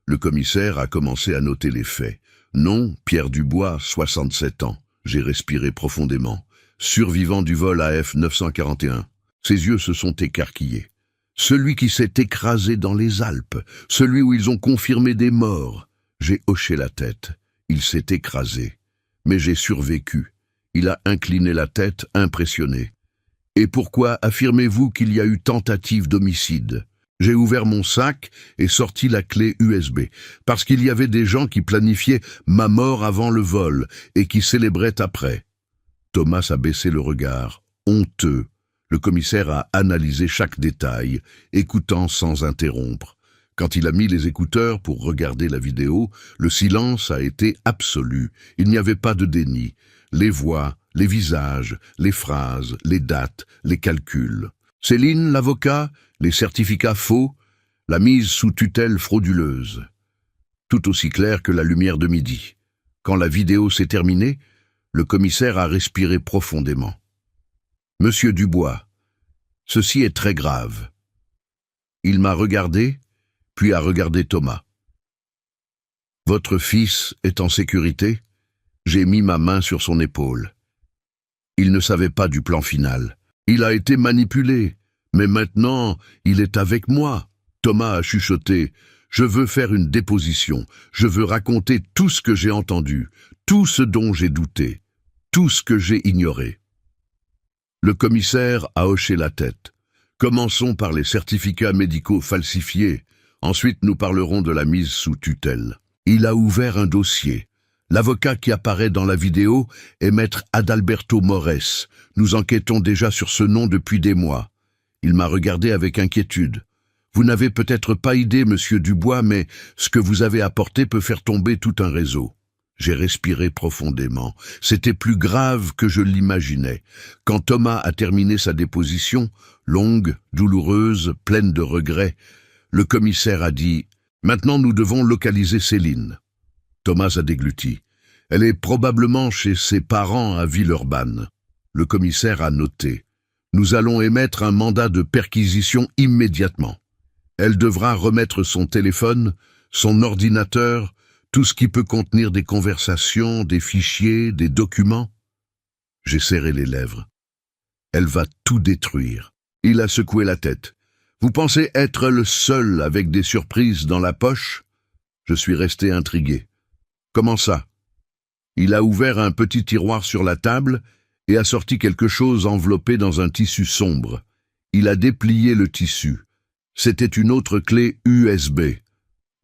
Le commissaire a commencé à noter les faits. Nom, Pierre Dubois, 67 ans. J'ai respiré profondément. Survivant du vol AF 941. Ses yeux se sont écarquillés. Celui qui s'est écrasé dans les Alpes. Celui où ils ont confirmé des morts. J'ai hoché la tête. Il s'est écrasé. Mais j'ai survécu. Il a incliné la tête, impressionné. Et pourquoi affirmez-vous qu'il y a eu tentative d'homicide ? J'ai ouvert mon sac et sorti la clé USB, parce qu'il y avait des gens qui planifiaient ma mort avant le vol et qui célébraient après. Thomas a baissé le regard, honteux. Le commissaire a analysé chaque détail, écoutant sans interrompre. Quand il a mis les écouteurs pour regarder la vidéo, le silence a été absolu. Il n'y avait pas de déni. Les voix, les visages, les phrases, les dates, les calculs. Céline, l'avocat, les certificats faux, la mise sous tutelle frauduleuse. Tout aussi clair que la lumière de midi. Quand la vidéo s'est terminée, le commissaire a respiré profondément. « Monsieur Dubois, ceci est très grave. » Il m'a regardé, puis a regardé Thomas. « Votre fils est en sécurité ?» J'ai mis ma main sur son épaule. Il ne savait pas du plan final. Il a été manipulé, mais maintenant, il est avec moi. Thomas a chuchoté. Je veux faire une déposition. Je veux raconter tout ce que j'ai entendu, tout ce dont j'ai douté, tout ce que j'ai ignoré. Le commissaire a hoché la tête. Commençons par les certificats médicaux falsifiés. Ensuite, nous parlerons de la mise sous tutelle. Il a ouvert un dossier. L'avocat qui apparaît dans la vidéo est maître Adalberto Mores. Nous enquêtons déjà sur ce nom depuis des mois. Il m'a regardé avec inquiétude. Vous n'avez peut-être pas idée, monsieur Dubois, mais ce que vous avez apporté peut faire tomber tout un réseau. J'ai respiré profondément. C'était plus grave que je l'imaginais. Quand Thomas a terminé sa déposition, longue, douloureuse, pleine de regrets, le commissaire a dit « Maintenant nous devons localiser Céline ». Thomas a dégluti. Elle est probablement chez ses parents à Villeurbanne. Le commissaire a noté. Nous allons émettre un mandat de perquisition immédiatement. Elle devra remettre son téléphone, son ordinateur, tout ce qui peut contenir des conversations, des fichiers, des documents. J'ai serré les lèvres. Elle va tout détruire. Il a secoué la tête. Vous pensez être le seul avec des surprises dans la poche ? Je suis resté intrigué. Comment ça ? Il a ouvert un petit tiroir sur la table et a sorti quelque chose enveloppé dans un tissu sombre. Il a déplié le tissu. C'était une autre clé USB,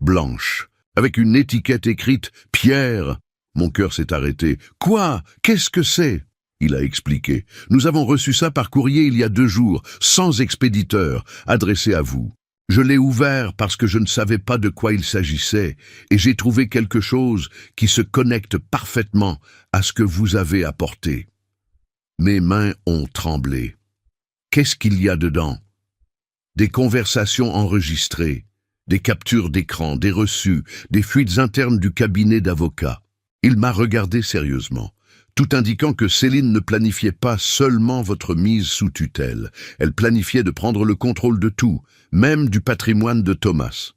blanche, avec une étiquette écrite « Pierre ». Mon cœur s'est arrêté. « Quoi ? Qu'est-ce que c'est ?» Il a expliqué. « Nous avons reçu ça par courrier il y a 2 jours, sans expéditeur, adressé à vous. Je l'ai ouvert parce que je ne savais pas de quoi il s'agissait, et j'ai trouvé quelque chose qui se connecte parfaitement à ce que vous avez apporté. » Mes mains ont tremblé. Qu'est-ce qu'il y a dedans ? Des conversations enregistrées, des captures d'écran, des reçus, des fuites internes du cabinet d'avocats. Il m'a regardé sérieusement, tout indiquant que Céline ne planifiait pas seulement votre mise sous tutelle. Elle planifiait de prendre le contrôle de tout, même du patrimoine de Thomas.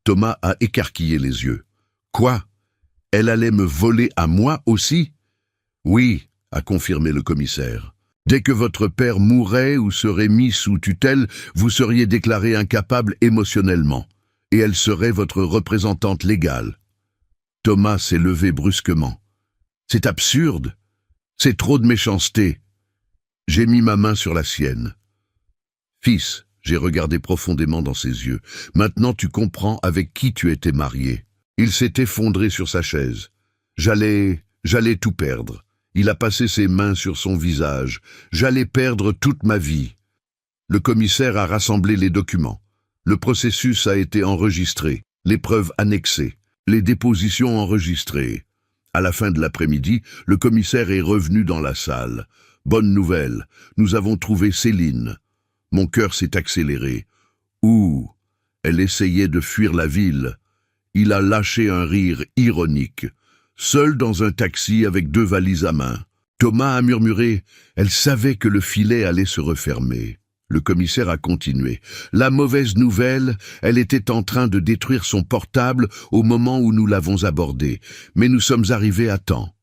Thomas a écarquillé les yeux. « Quoi ? Elle allait me voler à moi aussi ?»« Oui, » a confirmé le commissaire. « Dès que votre père mourrait ou serait mis sous tutelle, vous seriez déclaré incapable émotionnellement, et elle serait votre représentante légale. » Thomas s'est levé brusquement. « C'est absurde. C'est trop de méchanceté. » J'ai mis ma main sur la sienne. « Fils, » j'ai regardé profondément dans ses yeux, « maintenant tu comprends avec qui tu étais marié. » Il s'est effondré sur sa chaise. J'allais tout perdre. Il a passé ses mains sur son visage. J'allais perdre toute ma vie. Le commissaire a rassemblé les documents. Le processus a été enregistré, les preuves annexées, les dépositions enregistrées. À la fin de l'après-midi, le commissaire est revenu dans la salle. Bonne nouvelle, nous avons trouvé Céline. Mon cœur s'est accéléré. Ouh, elle essayait de fuir la ville. Il a lâché un rire ironique. Seul dans un taxi avec 2 valises à main. Thomas a murmuré, elle savait que le filet allait se refermer. Le commissaire a continué. La mauvaise nouvelle, elle était en train de détruire son portable au moment où nous l'avons abordé. Mais nous sommes arrivés à temps.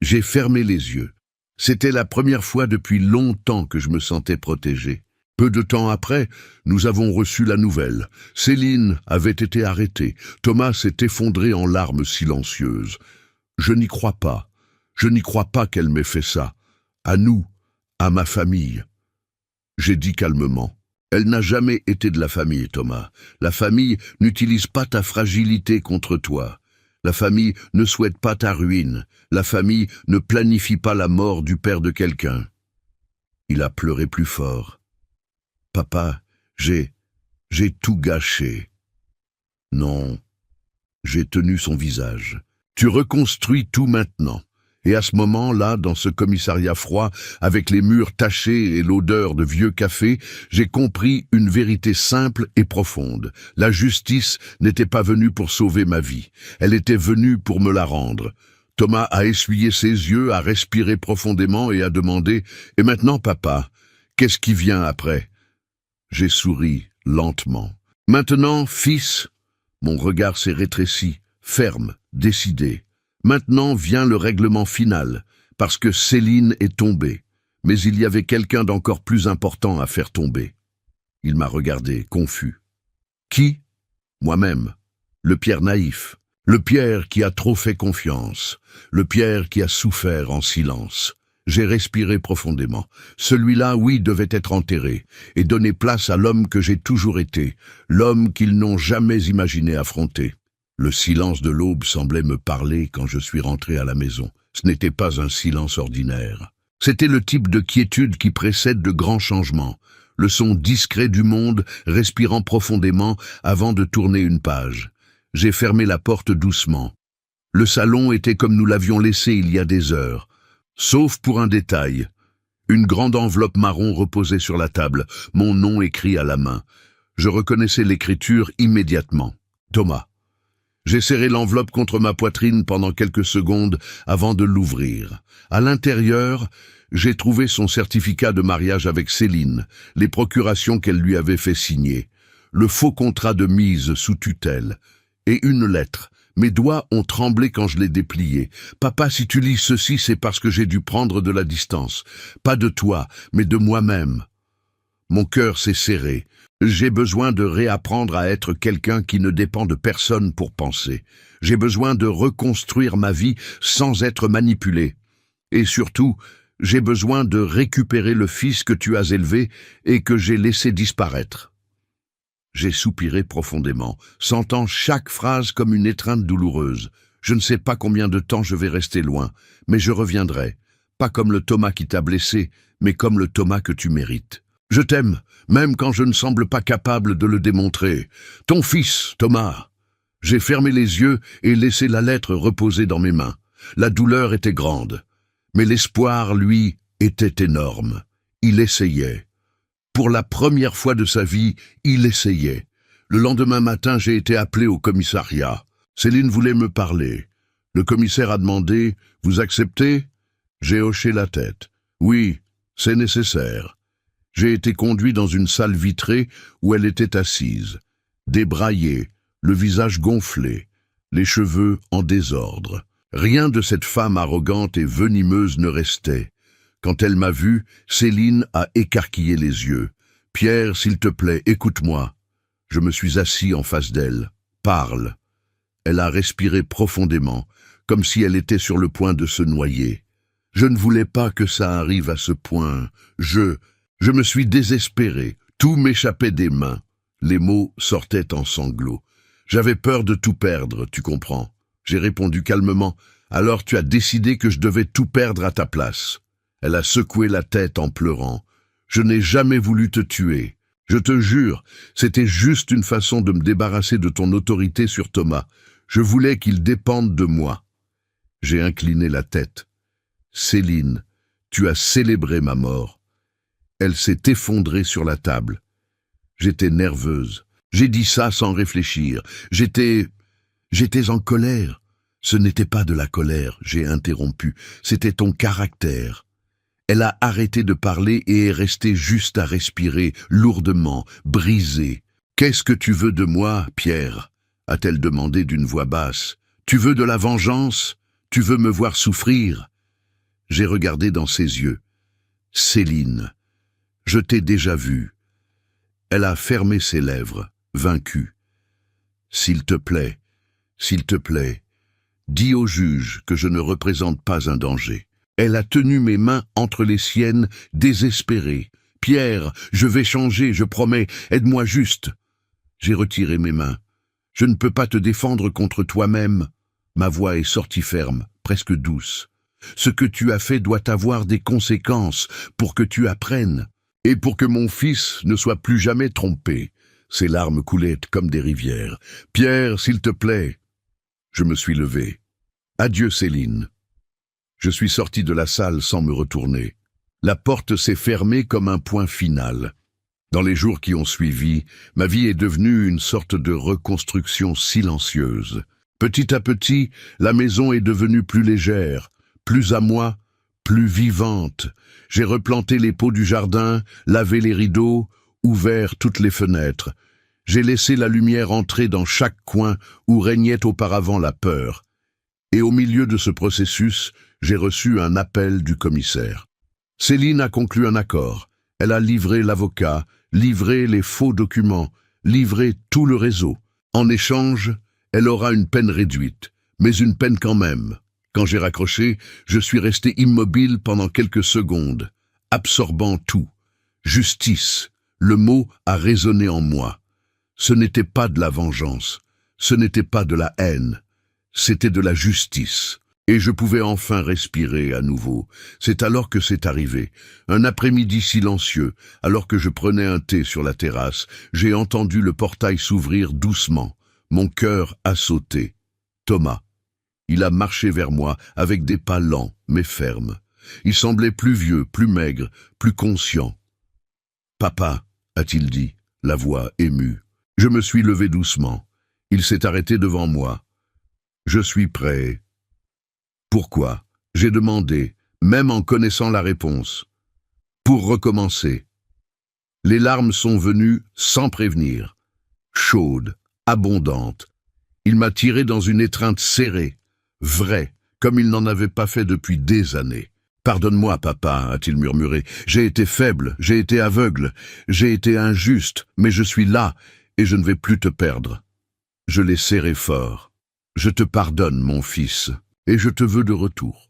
J'ai fermé les yeux. C'était la première fois depuis longtemps que je me sentais protégé. Peu de temps après, nous avons reçu la nouvelle. Céline avait été arrêtée. Thomas s'est effondré en larmes silencieuses. Je n'y crois pas. Je n'y crois pas qu'elle m'ait fait ça. À nous, à ma famille. J'ai dit calmement. Elle n'a jamais été de la famille, Thomas. La famille n'utilise pas ta fragilité contre toi. La famille ne souhaite pas ta ruine. La famille ne planifie pas la mort du père de quelqu'un. Il a pleuré plus fort. Papa, j'ai tout gâché. Non, j'ai tenu son visage. Tu reconstruis tout maintenant. Et à ce moment-là, dans ce commissariat froid, avec les murs tachés et l'odeur de vieux café, j'ai compris une vérité simple et profonde. La justice n'était pas venue pour sauver ma vie. Elle était venue pour me la rendre. Thomas a essuyé ses yeux, a respiré profondément et a demandé « Et maintenant, papa, qu'est-ce qui vient après ?» J'ai souri lentement. « Maintenant, fils ?» Mon regard s'est rétréci, ferme, décidé. Maintenant vient le règlement final, parce que Céline est tombée. Mais il y avait quelqu'un d'encore plus important à faire tomber. Il m'a regardé, confus. Qui? Moi-même. Le Pierre naïf. Le Pierre qui a trop fait confiance. Le Pierre qui a souffert en silence. J'ai respiré profondément. Celui-là, oui, devait être enterré, et donner place à l'homme que j'ai toujours été, l'homme qu'ils n'ont jamais imaginé affronter. Le silence de l'aube semblait me parler quand je suis rentré à la maison. Ce n'était pas un silence ordinaire. C'était le type de quiétude qui précède de grands changements. Le son discret du monde, respirant profondément avant de tourner une page. J'ai fermé la porte doucement. Le salon était comme nous l'avions laissé il y a des heures. Sauf pour un détail. Une grande enveloppe marron reposait sur la table, mon nom écrit à la main. Je reconnaissais l'écriture immédiatement. Thomas. J'ai serré l'enveloppe contre ma poitrine pendant quelques secondes avant de l'ouvrir. À l'intérieur, j'ai trouvé son certificat de mariage avec Céline, les procurations qu'elle lui avait fait signer, le faux contrat de mise sous tutelle, et une lettre. Mes doigts ont tremblé quand je l'ai déplié. Papa, si tu lis ceci, c'est parce que j'ai dû prendre de la distance. Pas de toi, mais de moi-même. Mon cœur s'est serré. J'ai besoin de réapprendre à être quelqu'un qui ne dépend de personne pour penser. J'ai besoin de reconstruire ma vie sans être manipulé. Et surtout, j'ai besoin de récupérer le fils que tu as élevé et que j'ai laissé disparaître. J'ai soupiré profondément, sentant chaque phrase comme une étreinte douloureuse. Je ne sais pas combien de temps je vais rester loin, mais je reviendrai. Pas comme le Thomas qui t'a blessé, mais comme le Thomas que tu mérites. Je t'aime, même quand je ne semble pas capable de le démontrer. Ton fils, Thomas. J'ai fermé les yeux et laissé la lettre reposer dans mes mains. La douleur était grande. Mais l'espoir, lui, était énorme. Il essayait. Pour la première fois de sa vie, il essayait. Le lendemain matin, j'ai été appelé au commissariat. Céline voulait me parler. Le commissaire a demandé « Vous acceptez ?» J'ai hoché la tête. « Oui, c'est nécessaire. » J'ai été conduit dans une salle vitrée où elle était assise, débraillée, le visage gonflé, les cheveux en désordre. Rien de cette femme arrogante et venimeuse ne restait. Quand elle m'a vu, Céline a écarquillé les yeux. « Pierre, s'il te plaît, écoute-moi. » Je me suis assis en face d'elle. « Parle. » Elle a respiré profondément, comme si elle était sur le point de se noyer. Je ne voulais pas que ça arrive à ce point. Je me suis désespéré, tout m'échappait des mains. Les mots sortaient en sanglots. J'avais peur de tout perdre, tu comprends. J'ai répondu calmement, alors tu as décidé que je devais tout perdre à ta place. Elle a secoué la tête en pleurant. Je n'ai jamais voulu te tuer. Je te jure, c'était juste une façon de me débarrasser de ton autorité sur Thomas. Je voulais qu'il dépende de moi. J'ai incliné la tête. Céline, tu as célébré ma mort. Elle s'est effondrée sur la table. J'étais nerveuse. J'ai dit ça sans réfléchir. J'étais en colère. Ce n'était pas de la colère, j'ai interrompu. C'était ton caractère. Elle a arrêté de parler et est restée juste à respirer, lourdement, brisée. « Qu'est-ce que tu veux de moi, Pierre ?» a-t-elle demandé d'une voix basse. « Tu veux de la vengeance? Tu veux me voir souffrir ?» J'ai regardé dans ses yeux. « Céline, je t'ai déjà vue. » Elle a fermé ses lèvres, vaincue. « S'il te plaît, dis au juge que je ne représente pas un danger. » Elle a tenu mes mains entre les siennes, désespérée. « Pierre, je vais changer, je promets, aide-moi juste. » J'ai retiré mes mains. « Je ne peux pas te défendre contre toi-même. » Ma voix est sortie ferme, presque douce. « Ce que tu as fait doit avoir des conséquences pour que tu apprennes. Et pour que mon fils ne soit plus jamais trompé. » Ses larmes coulaient comme des rivières. « Pierre, s'il te plaît. » Je me suis levé. « Adieu, Céline. » Je suis sorti de la salle sans me retourner. La porte s'est fermée comme un point final. Dans les jours qui ont suivi, ma vie est devenue une sorte de reconstruction silencieuse. Petit à petit, la maison est devenue plus légère, plus à moi, plus vivante. J'ai replanté les pots du jardin, lavé les rideaux, ouvert toutes les fenêtres. J'ai laissé la lumière entrer dans chaque coin où régnait auparavant la peur. Et au milieu de ce processus, j'ai reçu un appel du commissaire. Céline a conclu un accord. Elle a livré l'avocat, livré les faux documents, livré tout le réseau. En échange, elle aura une peine réduite, mais une peine quand même. Quand j'ai raccroché, je suis resté immobile pendant quelques secondes, absorbant tout. Justice, le mot a résonné en moi. Ce n'était pas de la vengeance, ce n'était pas de la haine, c'était de la justice. Et je pouvais enfin respirer à nouveau. C'est alors que c'est arrivé. Un après-midi silencieux, alors que je prenais un thé sur la terrasse, j'ai entendu le portail s'ouvrir doucement. Mon cœur a sauté. Thomas. Il a marché vers moi avec des pas lents, mais fermes. Il semblait plus vieux, plus maigre, plus conscient. « Papa » a-t-il dit, la voix émue. Je me suis levé doucement. Il s'est arrêté devant moi. « Je suis prêt. » Pourquoi? J'ai demandé, même en connaissant la réponse. Pour recommencer. Les larmes sont venues sans prévenir. Chaudes, abondantes. Il m'a tiré dans une étreinte serrée, vraie, comme il n'en avait pas fait depuis des années. « Pardonne-moi, papa, » a-t-il murmuré. « J'ai été faible, j'ai été aveugle, j'ai été injuste, mais je suis là et je ne vais plus te perdre. » Je l'ai serré fort. « Je te pardonne, mon fils. » Et je te veux de retour.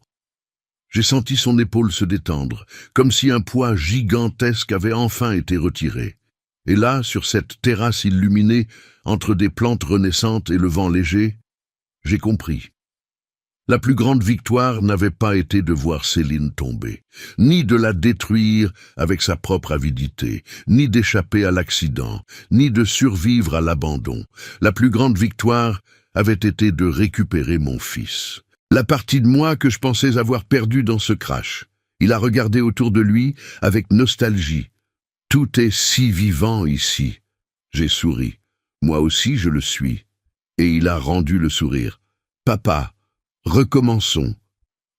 J'ai senti son épaule se détendre, comme si un poids gigantesque avait enfin été retiré. Et là, sur cette terrasse illuminée, entre des plantes renaissantes et le vent léger, j'ai compris. La plus grande victoire n'avait pas été de voir Céline tomber, ni de la détruire avec sa propre avidité, ni d'échapper à l'accident, ni de survivre à l'abandon. La plus grande victoire avait été de récupérer mon fils. La partie de moi que je pensais avoir perdue dans ce crash. Il a regardé autour de lui avec nostalgie. Tout est si vivant ici. J'ai souri. Moi aussi je le suis. Et il a rendu le sourire. Papa, recommençons.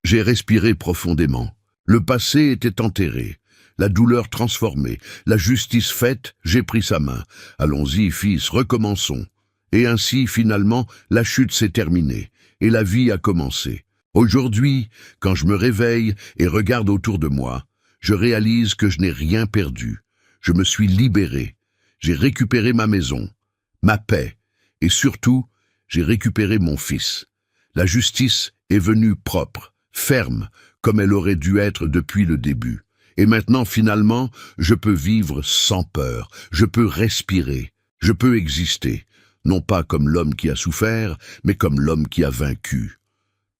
J'ai respiré profondément. Le passé était enterré. La douleur transformée. La justice faite, j'ai pris sa main. Allons-y, fils, recommençons. Et ainsi, finalement, la chute s'est terminée. Et la vie a commencé. Aujourd'hui, quand je me réveille et regarde autour de moi, je réalise que je n'ai rien perdu. Je me suis libéré. J'ai récupéré ma maison, ma paix, et surtout, j'ai récupéré mon fils. La justice est venue propre, ferme, comme elle aurait dû être depuis le début. Et maintenant, finalement, je peux vivre sans peur. Je peux respirer. Je peux exister. Non pas comme l'homme qui a souffert, mais comme l'homme qui a vaincu.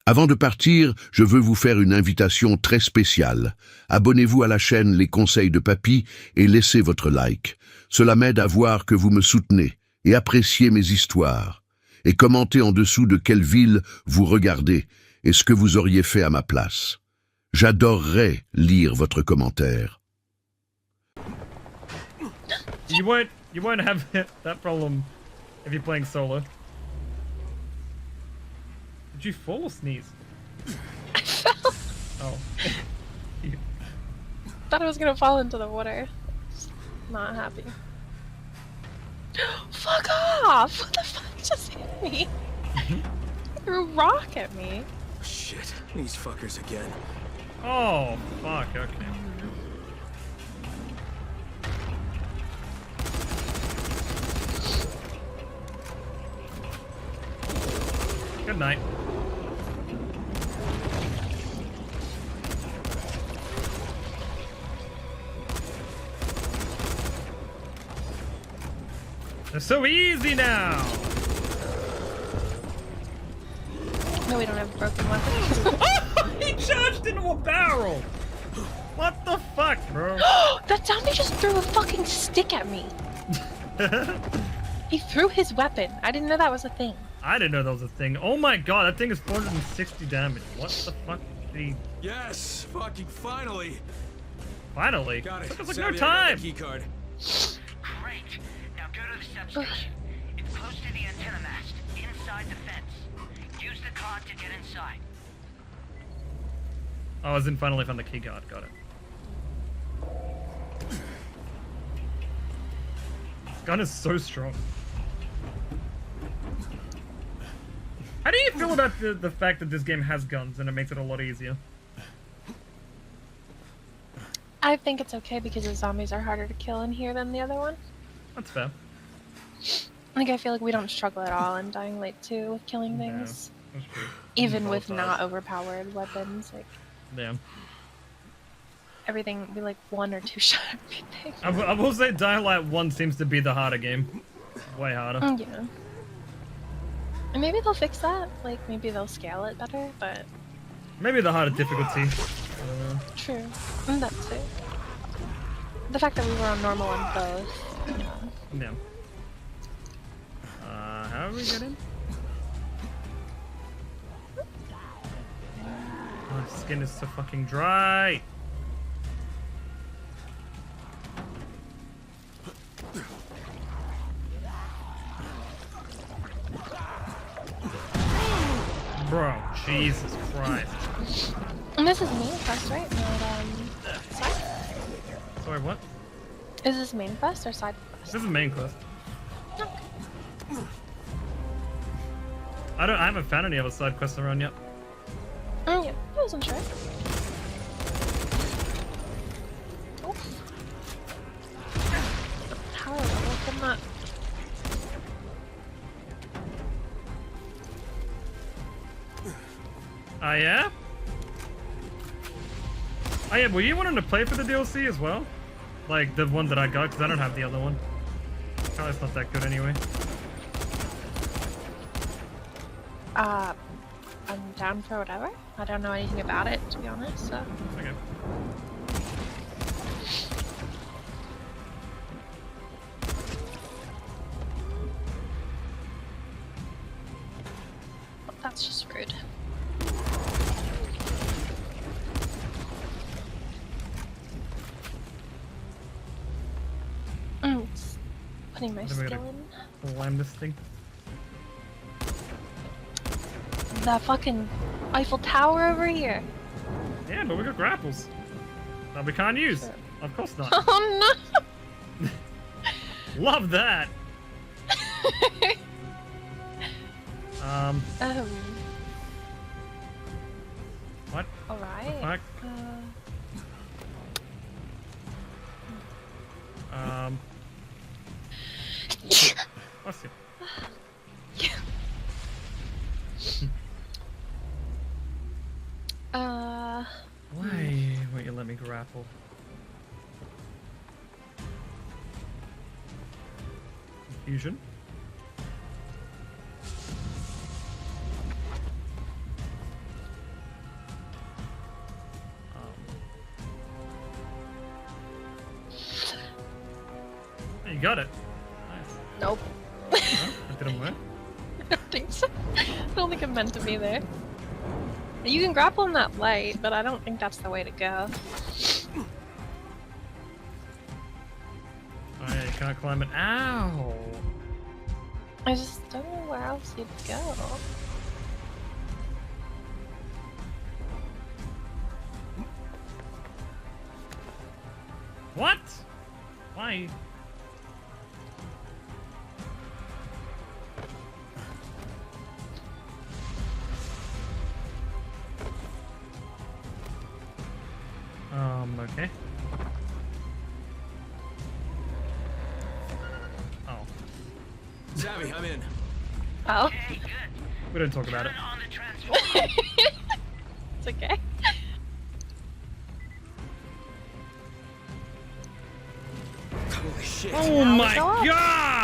Avant de partir, je veux vous faire une invitation très spéciale. Abonnez-vous à la chaîne Les Conseils de Papy et laissez votre like. Cela m'aide à voir que vous me soutenez et appréciez mes histoires. Et commentez en dessous de quelle ville vous regardez et ce que vous auriez fait à ma place. J'adorerais lire votre commentaire. You won't have that problem if you're playing solo. Did you fall or sneeze? I fell. Oh. You- Thought I was gonna fall into the water. Not happy. Fuck off! What the fuck just hit me? He threw a rock at me. Shit, these fuckers again. Oh, fuck, okay. Good night. They're so easy now! No, we don't have broken weapons. He charged into a barrel! What the fuck, bro? That zombie just threw a fucking stick at me. He threw his weapon. I didn't know that was a thing. I didn't know that was a thing. Oh my god, that thing is 460 damage. What the fuck did he... Yes, fucking finally. Finally? Got it. Took us like Savvy, no I got time! the key card. Great. Now go to the substation. It's close to the antenna mast, inside the fence. Use the card to get inside. Oh, as in finally found the key guard. Got it. This gun is so strong. How do you feel about the fact that this game has guns and it makes it a lot easier? I think it's okay because the zombies are harder to kill in here than the other one. That's fair. Like, I feel like we don't struggle at all in Dying Light 2 with killing Yeah. things. That's true. Even Both with sides. not overpowered weapons. Like, Yeah. everything, we like 1 or 2 shot everything. I will say Dying Light 1 seems to be the harder game. Way harder. Yeah. And maybe they'll fix that. Like, maybe they'll scale it better, but Maybe the harder difficulty. true. And that's it. The fact that we were on normal on both. Yeah. How do we get in? My skin is so fucking dry. Bro, Jesus Christ. And this is main quest, right? Not, side? Sorry, what? Is this main quest or side quest? This is main quest. I haven't found any other side quests around yet. Yeah, I wasn't sure. Oh. Power level from that. Oh yeah? Oh yeah, were you wanting to play for the DLC as well? Like the one that I got, because I don't have the other one. Oh, it's not that good anyway. I'm down for whatever. I don't know anything about it, to be honest, so. Okay. That's just rude. It's putting my Then we skill gotta in. climb this thing. The fucking Eiffel Tower over here. Yeah, but we got grapples. That we can't use. Sure. Of course not. Oh no! Love that! Um, what? Alright. Fuck. What's it? Why won't you let me grapple? Confusion? You got it. Nice. Nope. Huh? It didn't work? I don't think so. I don't think I'm meant to be there. You can grapple in that light, but I don't think that's the way to go. Oh yeah, you can't climb it. Ow! I just don't know where else you'd go. Bye. Okay. Oh. Zabby, I'm in. Oh. Okay, good. We didn't talk about it. Turn on the transformer. It's okay. Holy shit. Oh Now my it's off. god!